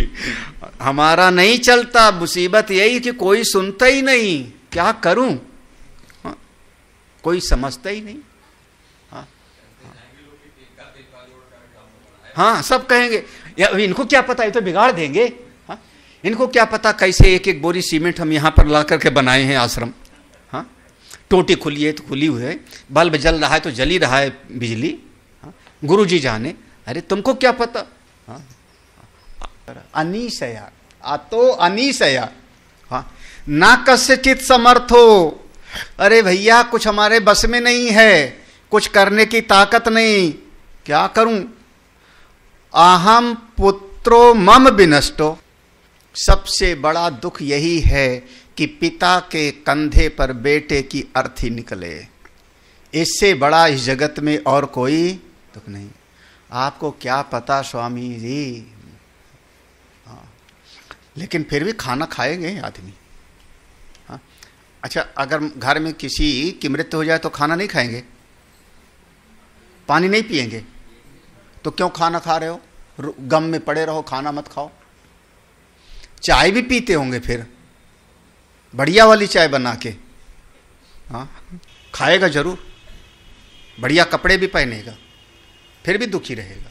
Speaker 1: हमारा नहीं चलता, मुसीबत यही कि कोई सुनता ही नहीं, क्या करूं, हाँ, कोई समझता ही नहीं। हाँ, हाँ, सब कहेंगे इनको क्या पता, ये तो बिगाड़ देंगे। हाँ, इनको क्या पता कैसे एक एक बोरी सीमेंट हम यहाँ पर ला करके बनाए हैं आश्रम। हाँ, टोटी खुली है तो खुली हुई है, बल्ब जल रहा है तो जल ही रहा है बिजली। हाँ, गुरुजी जाने, अरे तुमको क्या पता। हाँ, अनीशया, आतो अनीशया, हाँ, ना कस्यचित समर्थो, अरे भैया कुछ हमारे बस में नहीं है, कुछ करने की ताकत नहीं, क्या करूं। अहम पुत्रो मम विनष्टो, सबसे बड़ा दुख यही है कि पिता के कंधे पर बेटे की अर्थी निकले, इससे बड़ा इस जगत में और कोई दुख नहीं। आपको क्या पता स्वामी जी। हाँ, लेकिन फिर भी खाना खाएंगे आदमी। हाँ, अच्छा, अगर घर में किसी की मृत्यु हो जाए तो खाना नहीं खाएंगे, पानी नहीं पिएंगे, तो क्यों खाना खा रहे हो? गम में पड़े रहो, खाना मत खाओ। चाय भी पीते होंगे फिर, बढ़िया वाली चाय बना के। हाँ, खाएगा जरूर, बढ़िया कपड़े भी पहनेगा, फिर भी दुखी रहेगा।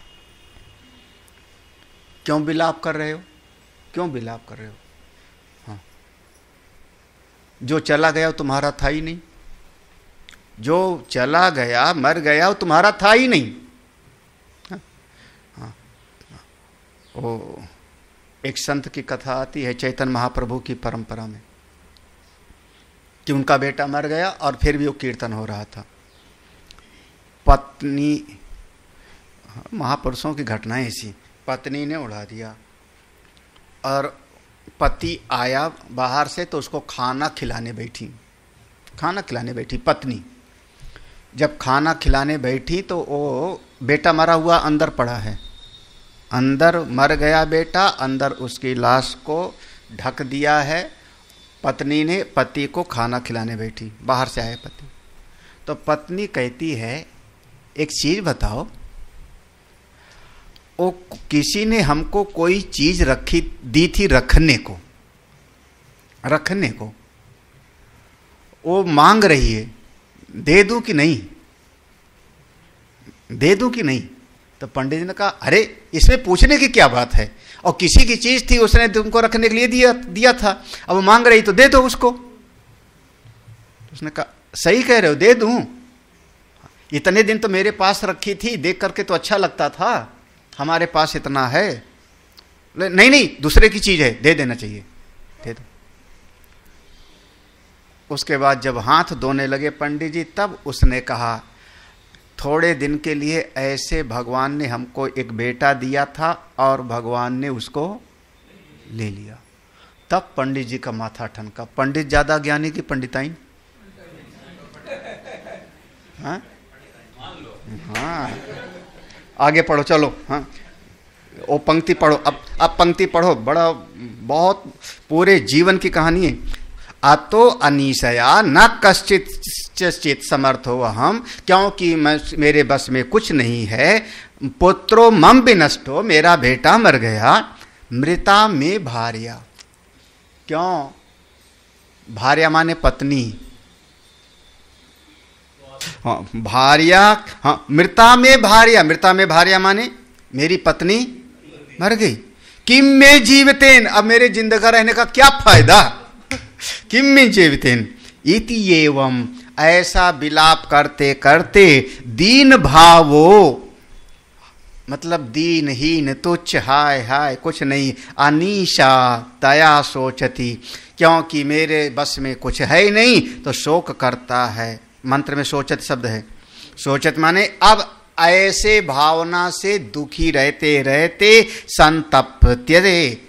Speaker 1: क्यों विलाप कर रहे हो? क्यों विलाप कर रहे हो? हाँ, जो चला गया वो तुम्हारा था ही नहीं, जो चला गया मर गया वो तुम्हारा था ही नहीं। हाँ, हाँ, ओ एक संत की कथा आती है चैतन्य महाप्रभु की परंपरा में कि उनका बेटा मर गया और फिर भी वो कीर्तन हो रहा था। पत्नी, महापुरुषों की घटनाएं ऐसी, पत्नी ने उड़ा दिया और पति आया बाहर से तो उसको खाना खिलाने बैठी, खाना खिलाने बैठी पत्नी। जब खाना खिलाने बैठी तो वो बेटा मरा हुआ अंदर पड़ा है, अंदर मर गया बेटा, अंदर उसकी लाश को ढक दिया है। पत्नी ने पति को खाना खिलाने बैठी, बाहर से आए पति। तो पत्नी कहती है एक चीज बताओ, वो किसी ने हमको कोई चीज रखी दी थी रखने को, रखने को। वो मांग रही है, दे दूं कि नहीं, दे दूं कि नहीं। तो पंडित जी ने कहा अरे इसमें पूछने की क्या बात है, और किसी की चीज थी, उसने तुमको रखने के लिए दिया था, अब वो मांग रही तो दे दो उसको। उसने कहा सही कह रहे हो, दे दूं, इतने दिन तो मेरे पास रखी थी, देख करके तो अच्छा लगता था, हमारे पास इतना है। नहीं नहीं, दूसरे की चीज है, दे देना चाहिए, दे दो। उसके बाद जब हाथ धोने लगे पंडित जी, तब उसने कहा थोड़े दिन के लिए ऐसे भगवान ने हमको एक बेटा दिया था और भगवान ने उसको ले लिया। तब पंडित जी का माथा ठनका। पंडित ज्यादा ज्ञानी की पंडिताइन? हाँ हाँ, आगे पढ़ो चलो। हाँ, वो पंक्ति पढ़ो, अब पंक्ति पढ़ो, बड़ा बहुत पूरे जीवन की कहानी है। अतो अनीशया न कश्चित चित समर्थो अहम, क्योंकि मेरे बस में कुछ नहीं है। पुत्रो मम विनष्टो, मेरा बेटा मर गया। मृता में भार्या, क्यों? भार्या माने पत्नी। हाँ, भार्या, हाँ, मृता में भार्या, मृता में भार्या माने मेरी पत्नी मर गई। किम में जीवतेन, अब मेरे जिंदगा रहने का क्या फायदा। किम में जीवतेन इति एवं, ऐसा विलाप करते करते दीन भावो, मतलब दीनहीन तुच्छ, हाय हाय कुछ नहीं, अनीशा तया सोचती, क्योंकि मेरे बस में कुछ है ही नहीं तो शोक करता है। मंत्र में सोचत शब्द है। सोचत माने अब ऐसे भावना से दुखी रहते रहते संतप्यते,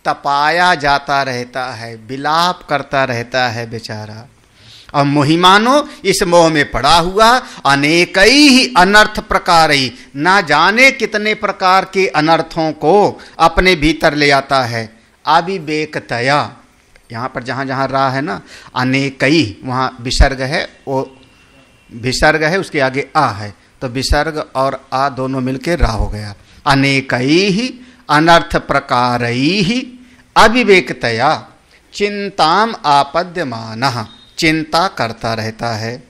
Speaker 1: तपाया जाता रहता है, विलाप करता रहता है बेचारा। और मोहिमानो, इस मोह में पड़ा हुआ, अनेक ही अनर्थ प्रकार ही, ना जाने कितने प्रकार के अनर्थों को अपने भीतर ले आता है। अविवेकतया, यहाँ पर जहाँ जहाँ रा है ना, अनेक ही, वहाँ विसर्ग है, वो विसर्ग है, उसके आगे आ है, तो विसर्ग और आ दोनों मिलकर रा हो गया। अनेक ही अनर्थ प्रकार ही अविवेकतया चिंताम आपद्यमानः, चिंता करता रहता है।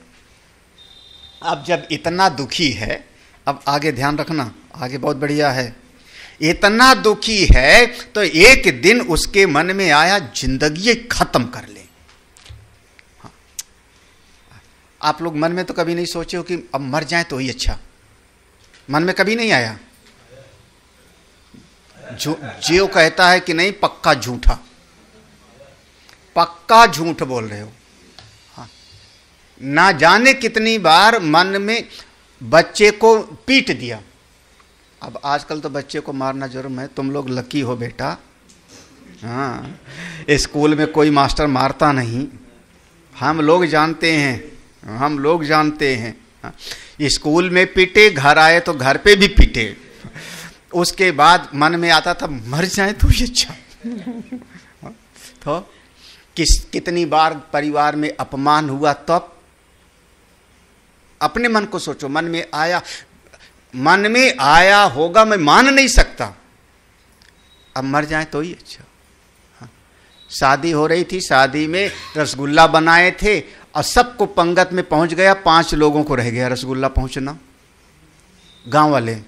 Speaker 1: अब जब इतना दुखी है, अब आगे ध्यान रखना, आगे बहुत बढ़िया है। इतना दुखी है तो एक दिन उसके मन में आया जिंदगी खत्म कर ले। हाँ। आप लोग मन में तो कभी नहीं सोचे हो कि अब मर जाए तो ही अच्छा, मन में कभी नहीं आया? जो कहता है कि नहीं, पक्का झूठा, पक्का झूठ बोल रहे हो। हाँ। ना जाने कितनी बार मन में बच्चे को पीट दिया। अब आजकल तो बच्चे को मारना जुर्म है, तुम लोग लकी हो बेटा। हाँ, स्कूल में कोई मास्टर मारता नहीं, हम लोग जानते हैं, हम लोग जानते हैं। हाँ। स्कूल में पीटे, घर आए तो घर पे भी पीटे। उसके बाद मन में आता था मर जाए तो ये अच्छा। तो कितनी बार परिवार में अपमान हुआ, तब अपने मन को सोचो, मन में आया होगा, मैं मान नहीं सकता, अब मर जाए तो ही अच्छा। हाँ। शादी हो रही थी, शादी में रसगुल्ला बनाए थे और सबको पंगत में पहुंच गया, 5 लोगों को रह गया रसगुल्ला पहुंचना। गांव वाले,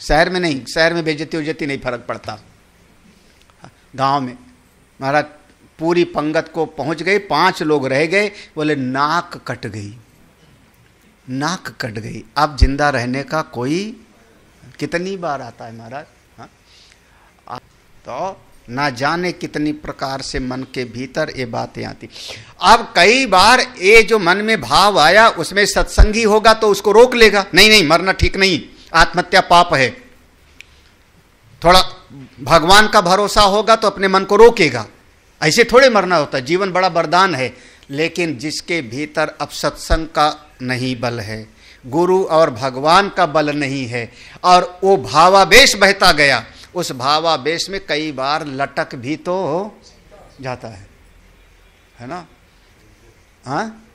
Speaker 1: शहर में नहीं, शहर में बेइज्जती उज्जती नहीं, फर्क पड़ता। गांव में महाराज पूरी पंगत को पहुंच गए, 5 लोग रह गए, बोले नाक कट गई, नाक कट गई। अब जिंदा रहने का कोई कितनी बार आता है महाराज। हाँ? तो ना जाने कितनी प्रकार से मन के भीतर ये बातें आती। अब कई बार ये जो मन में भाव आया, उसमें सत्संगी होगा तो उसको रोक लेगा, नहीं नहीं मरना ठीक नहीं, आत्महत्या पाप है। थोड़ा भगवान का भरोसा होगा तो अपने मन को रोकेगा। ऐसे थोड़े मरना होता है, जीवन बड़ा वरदान है। लेकिन जिसके भीतर अब सत्संग का नहीं बल है, गुरु और भगवान का बल नहीं है, और वो भावावेश बहता गया, उस भावावेश में कई बार लटक भी तो हो जाता है ना। हाँ,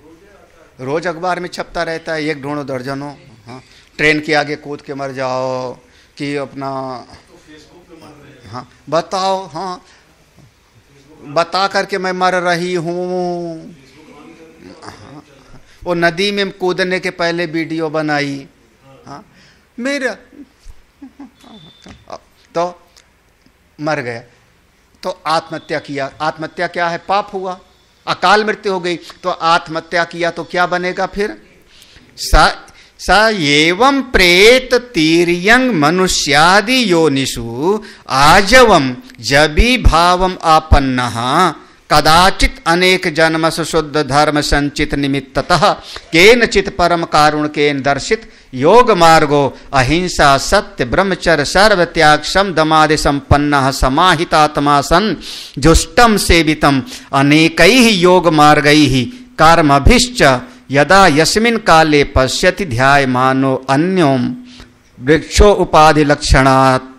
Speaker 1: रोज अखबार में छपता रहता है, एक ढूंढो दर्जनों। हाँ, ट्रेन के आगे कूद के मर जाओ कि अपना, हाँ बताओ। हाँ बता करके मैं मर रही हूं। वो नदी में कूदने के पहले वीडियो बनाई। हाँ, मेरा तो मर गया, तो आत्महत्या किया। आत्महत्या क्या है? पाप हुआ, अकाल मृत्यु हो गई। तो आत्महत्या किया तो क्या बनेगा फिर? स एवं प्रेत तीर्यंग मनुष्यादि योनिषु आजवम जबी भावम आपन्नः कदाचित अनेक जन्मसु शुद्ध धर्म संचित निमित्ततः केनचित परम कारुण केन दर्शित योग मार्गो अहिंसा सत्य ब्रह्मचर्य सर्व त्याग शम दमादि संपन्नः समाहितात्मा सन जुष्टम सेवितम अनेकैः योग मार्गैः कर्मभिश्च यदा यस्मिन् काले पश्यति ध्यायमानो अन्यों वृक्षो उपाधि लक्षणात्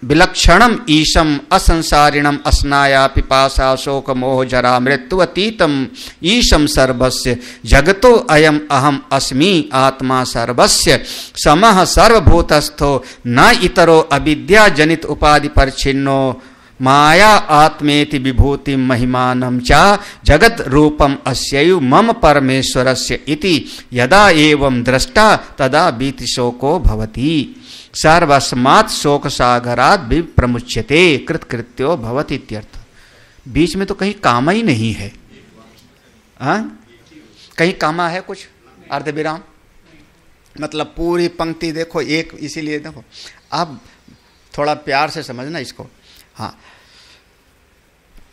Speaker 1: विलक्षणम ईशम असंसारिणम अस्नाया पिपासा शोक मोह जरा मृत्यु अतीतम ईशम सर्वस्य जगतो अयम अहम अस्मि आत्मा सर्वस्य समः सर्वभूतस्थो न इतरो अविद्या जनित उपाधि परिच्छिन्नो माया आत्मेति विभूति महिमानं च जगत रूपम अस्यैव मम परमेश्वरस्य इति यदा एवं दृष्टा तदा बीति शोको भवति सर्वस्मात् शोक सागरात् विप्रमुच्यते कृतकृत्यो भवति इत्यर्थ। बीच में तो कहीं कामा ही नहीं है। कहीं कामा है कुछ अर्ध विराम? मतलब पूरी पंक्ति देखो एक, इसीलिए देखो अब थोड़ा प्यार से समझना इसको। हाँ,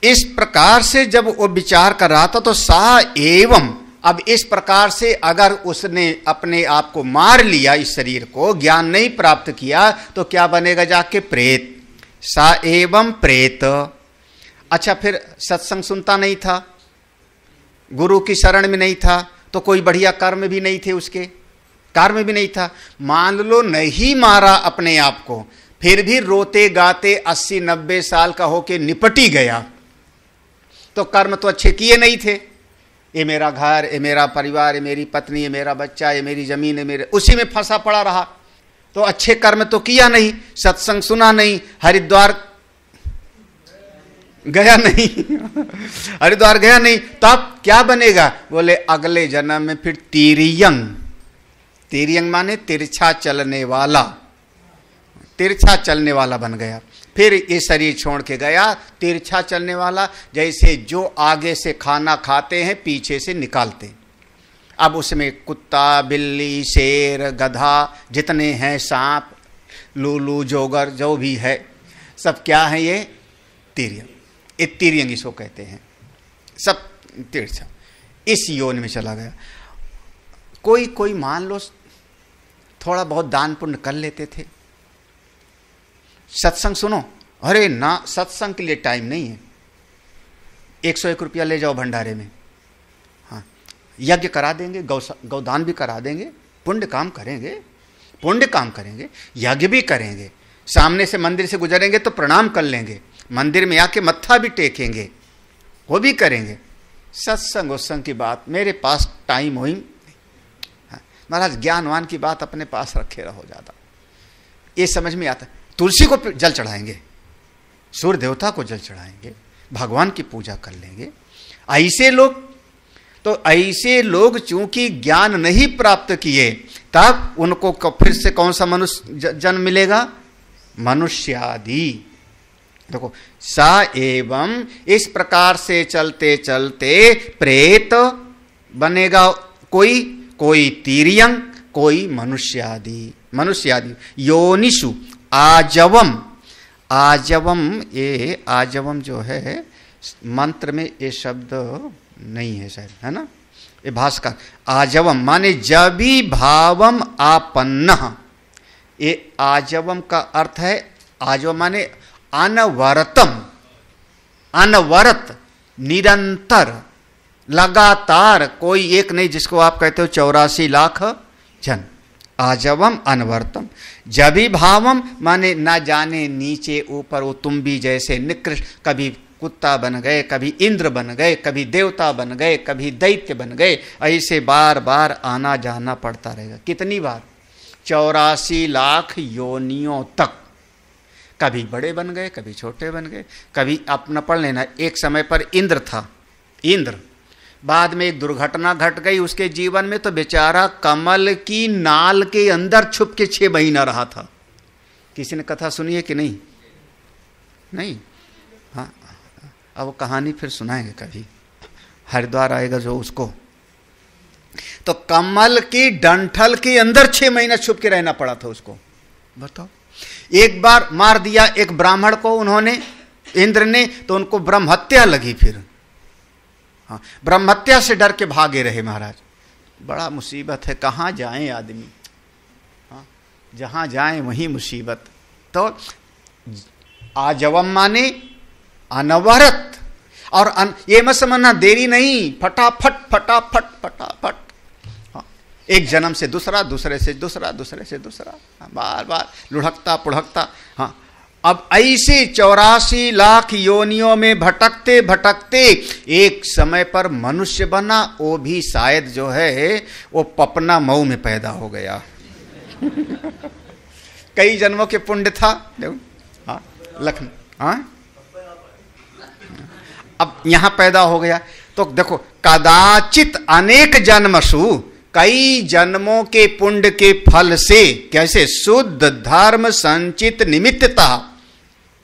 Speaker 1: इस प्रकार से जब वो विचार कर रहा था तो सा एवं, अब इस प्रकार से अगर उसने अपने आप को मार लिया, इस शरीर को ज्ञान नहीं प्राप्त किया, तो क्या बनेगा जाके? प्रेत। सा एवं प्रेत। अच्छा, फिर सत्संग सुनता नहीं था, गुरु की शरण में नहीं था, तो कोई बढ़िया कर्म भी नहीं थे, उसके कर्म भी नहीं था। मान लो नहीं मारा अपने आप को, फिर भी रोते गाते 80-90 साल का होके निपटी गया, तो कर्म तो अच्छे किए नहीं थे। ये मेरा घर, ये मेरा परिवार, ये मेरी पत्नी, ये मेरा बच्चा, ये मेरी जमीन है, मेरे उसी में फंसा पड़ा रहा, तो अच्छे कर्म तो किया नहीं। सत्संग सुना नहीं, हरिद्वार गया नहीं हरिद्वार गया नहीं, तब क्या बनेगा? बोले अगले जन्म में फिर तिर्यंग। तिर्यंग माने तिरछा चलने वाला, तिरछा चलने वाला बन गया। फिर ये शरीर छोड़ के गया तिरछा चलने वाला, जैसे जो आगे से खाना खाते हैं पीछे से निकालते। अब उसमें कुत्ता, बिल्ली, शेर, गधा जितने हैं, सांप, लूलू, जोगर जो भी है, सब क्या है? ये तिर्यंग। ये तिर्यंग इसको कहते हैं, सब तिरछा। इस योनि में चला गया। कोई मान लो थोड़ा बहुत दान पुण्य कर लेते थे, सत्संग सुनो, अरे ना सत्संग के लिए टाइम नहीं है, 101 रुपया ले जाओ भंडारे में, हाँ यज्ञ करा देंगे, गौदान भी करा देंगे, पुण्य काम करेंगे, यज्ञ भी करेंगे, सामने से मंदिर से गुजरेंगे तो प्रणाम कर लेंगे, मंदिर में आके मत्था भी टेकेंगे, वो भी करेंगे। सत्संग उत्संग की बात मेरे पास टाइम हुई, महाराज ज्ञानवान की बात अपने पास रखे रहो, ज्यादा ये समझ में आता। तुलसी को जल चढ़ाएंगे, सूर्य देवता को जल चढ़ाएंगे, भगवान की पूजा कर लेंगे। ऐसे लोग चूंकि ज्ञान नहीं प्राप्त किए, तब उनको फिर से कौन सा मनुष्य जन्म मिलेगा? मनुष्य आदि। देखो, सा एवं इस प्रकार से चलते चलते प्रेत बनेगा, कोई तिर्यंग, कोई मनुष्य आदि। योनिषु आजवम, ये आजवम जो है मंत्र में ये शब्द नहीं है शायद, है ना? ये भास्कर आजवम माने जबी भावम आपन्न। ये आजवम का अर्थ है, आजवम माने अनवरतम, अनवरत, निरंतर, लगातार, कोई एक नहीं, जिसको आप कहते हो 84 लाख जन। आजवम अनवर्तम। जबी भावम माने ना जाने नीचे ऊपर, वो तुम भी जैसे निकृष्ट, कभी कुत्ता बन गए, कभी इंद्र बन गए, कभी देवता बन गए, कभी दैत्य बन गए, ऐसे बार बार आना जाना पड़ता रहेगा। कितनी बार? 84 लाख योनियों तक। कभी बड़े बन गए, कभी छोटे बन गए, कभी अपना पढ़ लेना। एक समय पर इंद्र था, इंद्र, बाद में एक दुर्घटना घट गई उसके जीवन में, तो बेचारा कमल की नाल के अंदर छुप के 6 महीना रहा था। किसी ने कथा सुनी है कि नहीं? नहीं? हाँ, अब वो कहानी फिर सुनाएंगे कभी, हरिद्वार आएगा जो उसको। तो कमल की डंठल के अंदर 6 महीना छुप के रहना पड़ा था उसको, बताओ। एक बार मार दिया एक ब्राह्मण को उन्होंने, इंद्र ने, तो उनको ब्रह्म हत्या लगी। फिर हाँ, ब्रह्म हत्या से डर के भागे रहे महाराज। बड़ा मुसीबत है, कहाँ जाएं आदमी, हाँ, जहां जाएं वहीं मुसीबत। तो आजवम माने अनवरत, और ये मत समझना देरी नहीं, फटाफट फटाफट फटाफट, हाँ, एक जन्म से दूसरा, दूसरे से दूसरा, दूसरे से दूसरा, बार बार लुढ़कता पुढ़कता। हाँ, अब ऐसे 84 लाख योनियों में भटकते भटकते एक समय पर मनुष्य बना। वो भी शायद जो है वो पपना मऊ में पैदा हो गया। कई जन्मों के पुण्य था, हाँ, लखनऊ, हाँ, अब यहां पैदा हो गया। तो देखो, कदाचित अनेक जन्मसु, कई जन्मों के पुण्य के फल से, कैसे, शुद्ध धर्म संचित निमित्तता,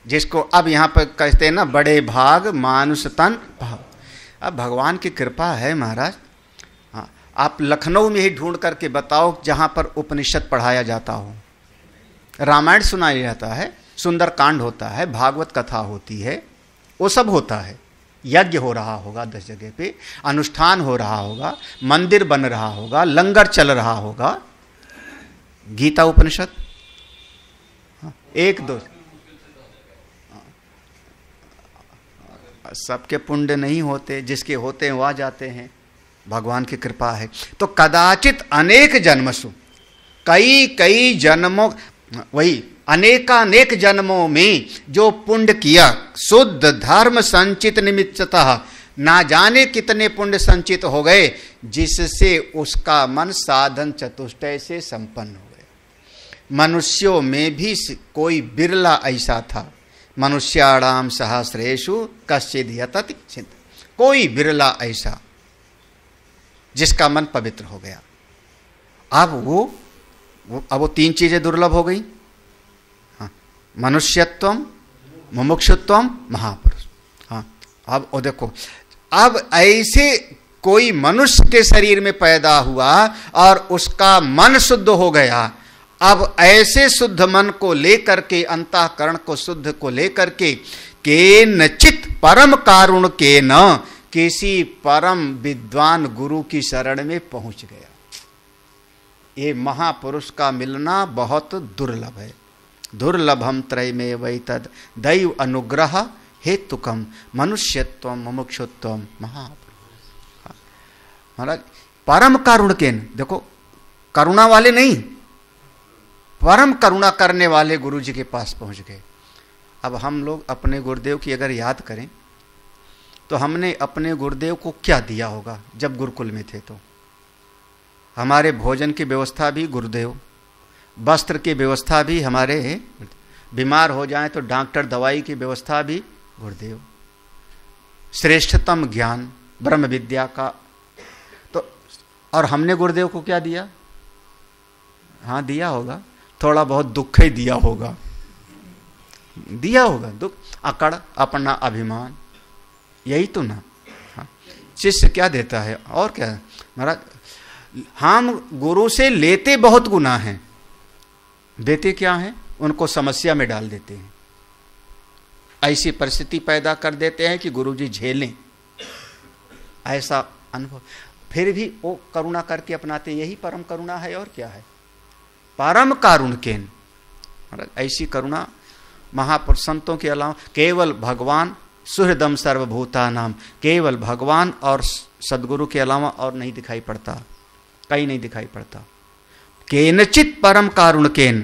Speaker 1: जिसको अब यहां पर कहते हैं ना, बड़े भाग मानुष तन भाव। अब भगवान की कृपा है महाराज। हाँ, आप लखनऊ में ही ढूंढ करके बताओ जहां पर उपनिषद पढ़ाया जाता हो, रामायण सुनाया जाता है, सुंदर कांड होता है, भागवत कथा होती है, वो सब होता है, यज्ञ हो रहा होगा 10 जगह पे, अनुष्ठान हो रहा होगा, मंदिर बन रहा होगा, लंगर चल रहा होगा, गीता उपनिषद, हाँ, 1-2 सबके पुण्य नहीं होते, जिसके होते हैं वह जाते हैं, भगवान की कृपा है। तो कदाचित अनेक जन्मसु, कई कई जन्मों, वही अनेकानेक जन्मों में जो पुण्य किया, शुद्ध धर्म संचित निमित्ततः, ना जाने कितने पुण्य संचित हो गए, जिससे उसका मन साधन चतुष्टय से संपन्न हो गया। मनुष्यों में भी कोई बिरला ऐसा था, मनुष्याणाम सहस्रेषु कश्चिद यतति चिंत, कोई बिरला ऐसा जिसका मन पवित्र हो गया। अब वो 3 चीजें दुर्लभ हो गई, हाँ, मनुष्यत्वम, मुमुक्षुत्वम, महापुरुष। हाँ, अब वो देखो, अब ऐसे कोई मनुष्य के शरीर में पैदा हुआ और उसका मन शुद्ध हो गया। अब ऐसे शुद्ध मन को लेकर के, अंतःकरण को शुद्ध को लेकर के, केनचित परम कारुण के न, किसी परम विद्वान गुरु की शरण में पहुंच गया। ये महापुरुष का मिलना बहुत दुर्लभ है। दुर्लभम त्रयमे वैतद दैव अनुग्रह हेतुकम मनुष्यत्वम मुमुक्षुत्वम महापुरुष। महाराज परम कारुण के, देखो करुणा वाले नहीं, परम करुणा करने वाले गुरु जी के पास पहुंच गए। अब हम लोग अपने गुरुदेव की अगर याद करें तो हमने अपने गुरुदेव को क्या दिया होगा जब गुरुकुल में थे। तो हमारे भोजन की व्यवस्था भी गुरुदेव, वस्त्र की व्यवस्था भी हमारे, बीमार हो जाएं तो डॉक्टर दवाई की व्यवस्था भी गुरुदेव, श्रेष्ठतम ज्ञान ब्रह्म विद्या का। तो और हमने गुरुदेव को क्या दिया? हाँ दिया होगा, थोड़ा बहुत दुख ही दिया होगा, दुख, अकड़, अपना अभिमान, यही तो ना। हाँ, शिष्य क्या देता है और क्या महाराज? हम गुरु से लेते बहुत गुना हैं, देते क्या है? उनको समस्या में डाल देते हैं, ऐसी परिस्थिति पैदा कर देते हैं कि गुरु जी झेलें, ऐसा अनुभव। फिर भी वो करुणा करके अपनाते, यही परम करुणा है और क्या है? परम कारुण केन, ऐसी करुणा महापुरुष संतों के अलावा केवल भगवान, सुहृदम सर्वभूता नाम, केवल भगवान और सदगुरु के अलावा और नहीं दिखाई पड़ता, कहीं नहीं दिखाई पड़ता। केनचित परम कारुण केन,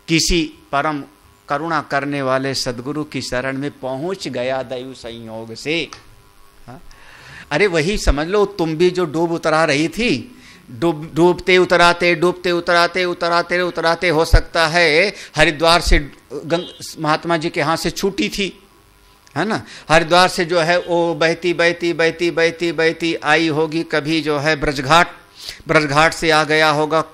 Speaker 1: किसी परम करुणा करने वाले सदगुरु की शरण में पहुंच गया दैव संयोग से। हाँ? अरे वही समझ लो, तुम भी जो डूब उतरा रही थी, डूबते उतराते डूबते उतराते उतराते उतराते हो सकता है हरिद्वार से महात्मा जी के हाथ से छूटी थी, है ना, हरिद्वार से जो है वो बहती बहती बहती बहती बहती आई होगी, कभी जो है ब्रजघाट से आ गया होगा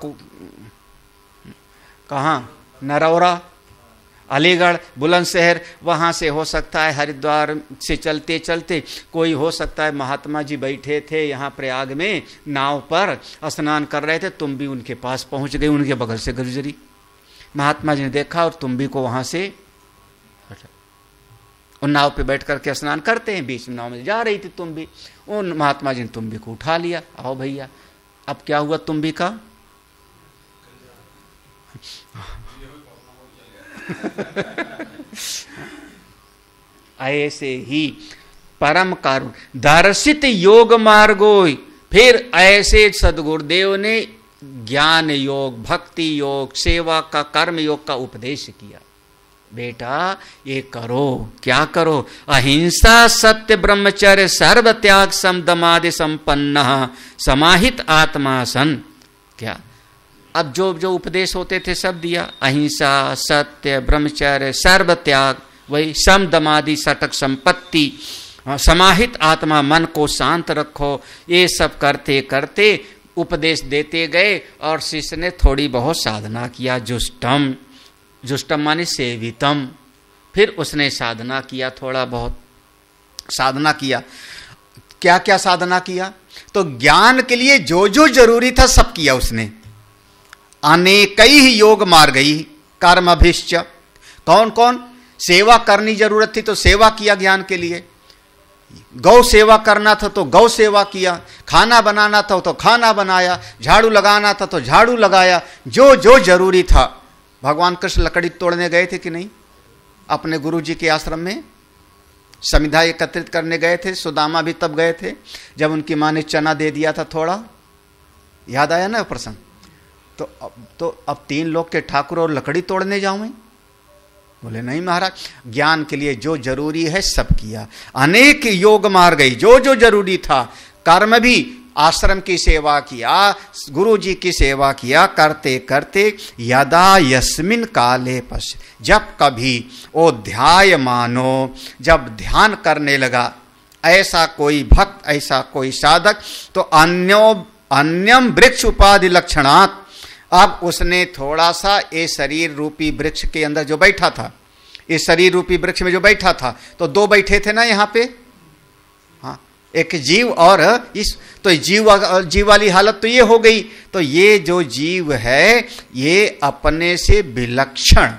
Speaker 1: कहाँ, नरौरा, अलीगढ़, बुलंदशहर, वहाँ से हो सकता है हरिद्वार से चलते चलते कोई हो सकता है महात्मा जी बैठे थे यहाँ प्रयाग में नाव पर स्नान कर रहे थे, तुम भी उनके पास पहुँच गई, उनके बगल से गुजरी, महात्मा जी ने देखा और तुम भी को वहाँ से उन नाव पे बैठ करके स्नान करते हैं, बीच में नाव में जा रही थी तुम भी, उन महात्मा जी ने तुम भी को उठा लिया, आओ भैया। अब क्या हुआ तुम भी का ऐसे ही परम करुण दर्शित योग मार्गो, फिर ऐसे सदगुरुदेव ने ज्ञान योग, भक्ति योग, सेवा का, कर्म योग का उपदेश किया। बेटा ये करो, क्या करो, अहिंसा सत्य ब्रह्मचर्य सर्व त्याग सम दमादि संपन्न समाहित आत्मा सन। क्या अब जो जो उपदेश होते थे सब दिया, अहिंसा सत्य ब्रह्मचर्य सर्व त्याग, वही सम दमादि सटक संपत्ति, समाहित आत्मा, मन को शांत रखो, ये सब करते करते उपदेश देते गए और शिष्य ने थोड़ी बहुत साधना किया। जुष्टम, जुष्टम माने सेवितम, फिर उसने साधना किया, थोड़ा बहुत साधना किया। क्या क्या साधना किया, तो ज्ञान के लिए जो जो जरूरी था सब किया उसने। अनेकई ही योग मार गई कर्म अभिश्च, कौन कौन, सेवा करनी जरूरत थी तो सेवा किया ज्ञान के लिए, गौ सेवा करना था तो गौ सेवा किया, खाना बनाना था तो खाना बनाया, झाड़ू लगाना था तो झाड़ू लगाया, जो जो जरूरी था। भगवान कृष्ण लकड़ी तोड़ने गए थे कि नहीं, अपने गुरु जी के आश्रम में समिधा एकत्रित करने गए थे। सुदामा भी तब गए थे जब उनकी माँ ने चना दे दिया था थोड़ा, याद आया ना प्रसंग। तो अब 3 लोग के ठाकुर और लकड़ी तोड़ने जाऊं मैं? बोले नहीं महाराज, ज्ञान के लिए जो जरूरी है सब किया। अनेक योग मार गई, जो जो जरूरी था, कर्म भी, आश्रम की सेवा किया, गुरु जी की सेवा किया, करते करते यदा यस्मिन काले पश्य, जब कभी वो ध्याय मानो, जब ध्यान करने लगा ऐसा कोई भक्त, ऐसा कोई साधक, तो अन्यम वृक्ष उपाधि लक्षणात्, अब उसने थोड़ा सा ये शरीर रूपी वृक्ष के अंदर जो बैठा था, इस शरीर रूपी वृक्ष में जो बैठा था, तो 2 बैठे थे ना यहाँ पे, हाँ, एक जीव और इस, तो जीव वाली हालत तो ये हो गई। तो ये जो जीव है ये अपने से विलक्षण,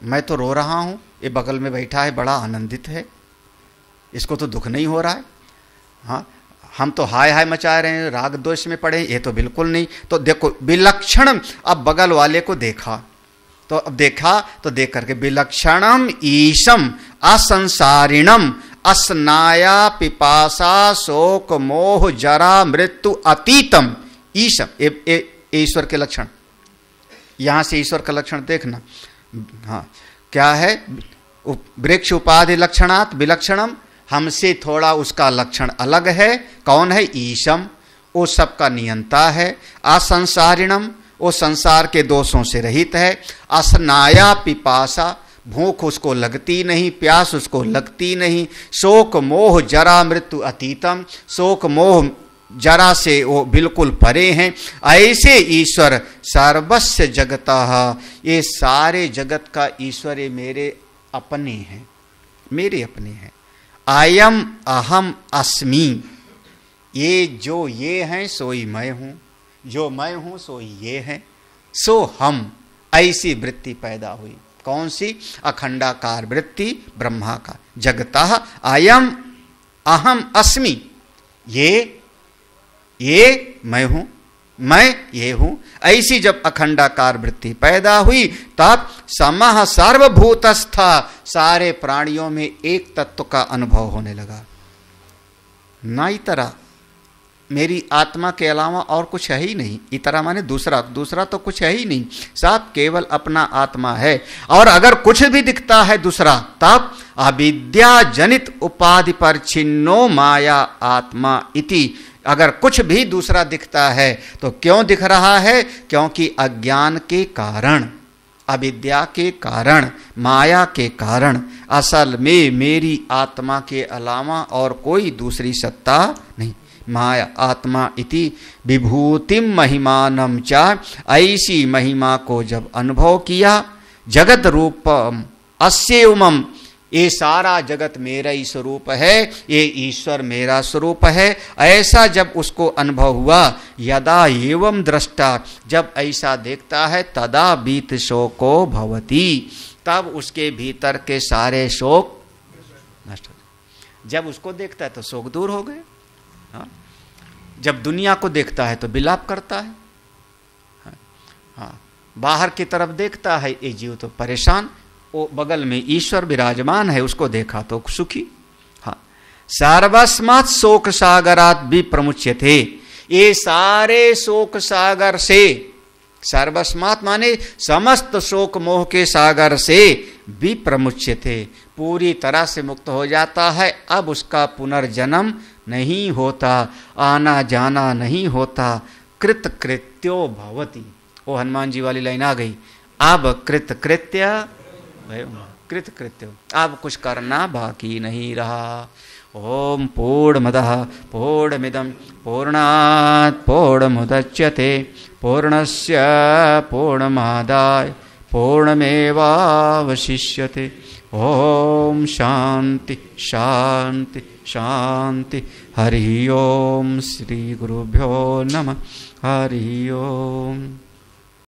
Speaker 1: मैं तो रो रहा हूं, ये बगल में बैठा है बड़ा आनंदित है, इसको तो दुख नहीं हो रहा है, हाँ, हम तो हाय हाय मचा रहे हैं, राग द्वेष में पड़े, ये तो बिल्कुल नहीं। तो देखो विलक्षण, अब बगल वाले को देखा, तो अब देखा तो देख करके विलक्षणम ईशम असंसारिणम अस्नाया पिपासा शोक मोह जरा मृत्यु अतीतम ईशम, ईश्वर के लक्षण, यहां से ईश्वर का लक्षण देखना। हाँ क्या है, वृक्ष उपाधि लक्षणात् विलक्षणम, हमसे थोड़ा उसका लक्षण अलग है। कौन है, ईशम, वो सबका नियंता है। असंसारिणम, वो संसार के दोषों से रहित है। असनाया पिपासा, भूख उसको लगती नहीं, प्यास उसको लगती नहीं। शोक मोह जरा मृत्यु अतीतम, शोक मोह जरा से वो बिल्कुल परे हैं। ऐसे ईश्वर सर्वस्य जगतः, ये सारे जगत का ईश्वर ये मेरे अपने हैं, मेरे अपने हैं। आयम अहम अस्मि, ये जो ये हैं सोई मैं हूं, जो मैं हूं सोई ये है, सो हम, ऐसी वृत्ति पैदा हुई। कौन सी, अखंडाकार वृत्ति ब्रह्मा का। जगतः अयम अहम अस्मि, ये मैं हूं, मैं ये हूं। ऐसी जब अखंडाकार वृत्ति पैदा हुई तब समः सर्वभूतस्था, सारे प्राणियों में एक तत्व का अनुभव होने लगा। ना इतरा, मेरी आत्मा के अलावा और कुछ है ही नहीं। इतरा माने दूसरा, दूसरा तो कुछ है ही नहीं, सब केवल अपना आत्मा है। और अगर कुछ भी दिखता है दूसरा, तब अविद्या जनित उपाधि पर छिन्नो माया आत्मा इति, अगर कुछ भी दूसरा दिखता है तो क्यों दिख रहा है? क्योंकि अज्ञान के कारण, अविद्या के कारण, माया के कारण। असल में मेरी आत्मा के अलावा और कोई दूसरी सत्ता नहीं। माया आत्मा इति विभूतिम महिमानम च, ऐसी महिमा को जब अनुभव किया, जगत रूपम अस्येवमम, ये सारा जगत मेरा ही स्वरूप है, ये ईश्वर मेरा स्वरूप है, ऐसा जब उसको अनुभव हुआ, यदा एवं दृष्टा, जब ऐसा देखता है, तदा बीत शोको भवति, तब उसके भीतर के सारे शोक नष्ट हो गए। जब उसको देखता है तो शोक दूर हो गए। हाँ? जब दुनिया को देखता है तो विलाप करता है। हाँ, बाहर की तरफ देखता है ये जीव तो परेशान, वो बगल में ईश्वर विराजमान है, उसको देखा तो सुखी। हाँ, सर्वस्मात् शोक सागरात भी प्रमुच्यते, ये सारे शोक सागर से, सर्वस्मात् माने समस्त शोक मोह के सागर से भी प्रमुच्यते, पूरी तरह से मुक्त हो जाता है। अब उसका पुनर्जन्म नहीं होता, आना जाना नहीं होता। कृत कृत्यो भवति, वो हनुमान जी वाली लाइन आ गई। अब कृत कृत्य, कृत कृत्य, अब कुछ करना बाकी नहीं रहा। ओम पूर्णमदः पूर्णमिदं पूर्णात् पूर्णमुदच्यते पूर्णस्य पूर्णमादाय पूर्णमेवावशिष्यते। ओम शांति शांति शांति। हरि ओम। श्री गुरुभ्यो नमः। हरि ओम।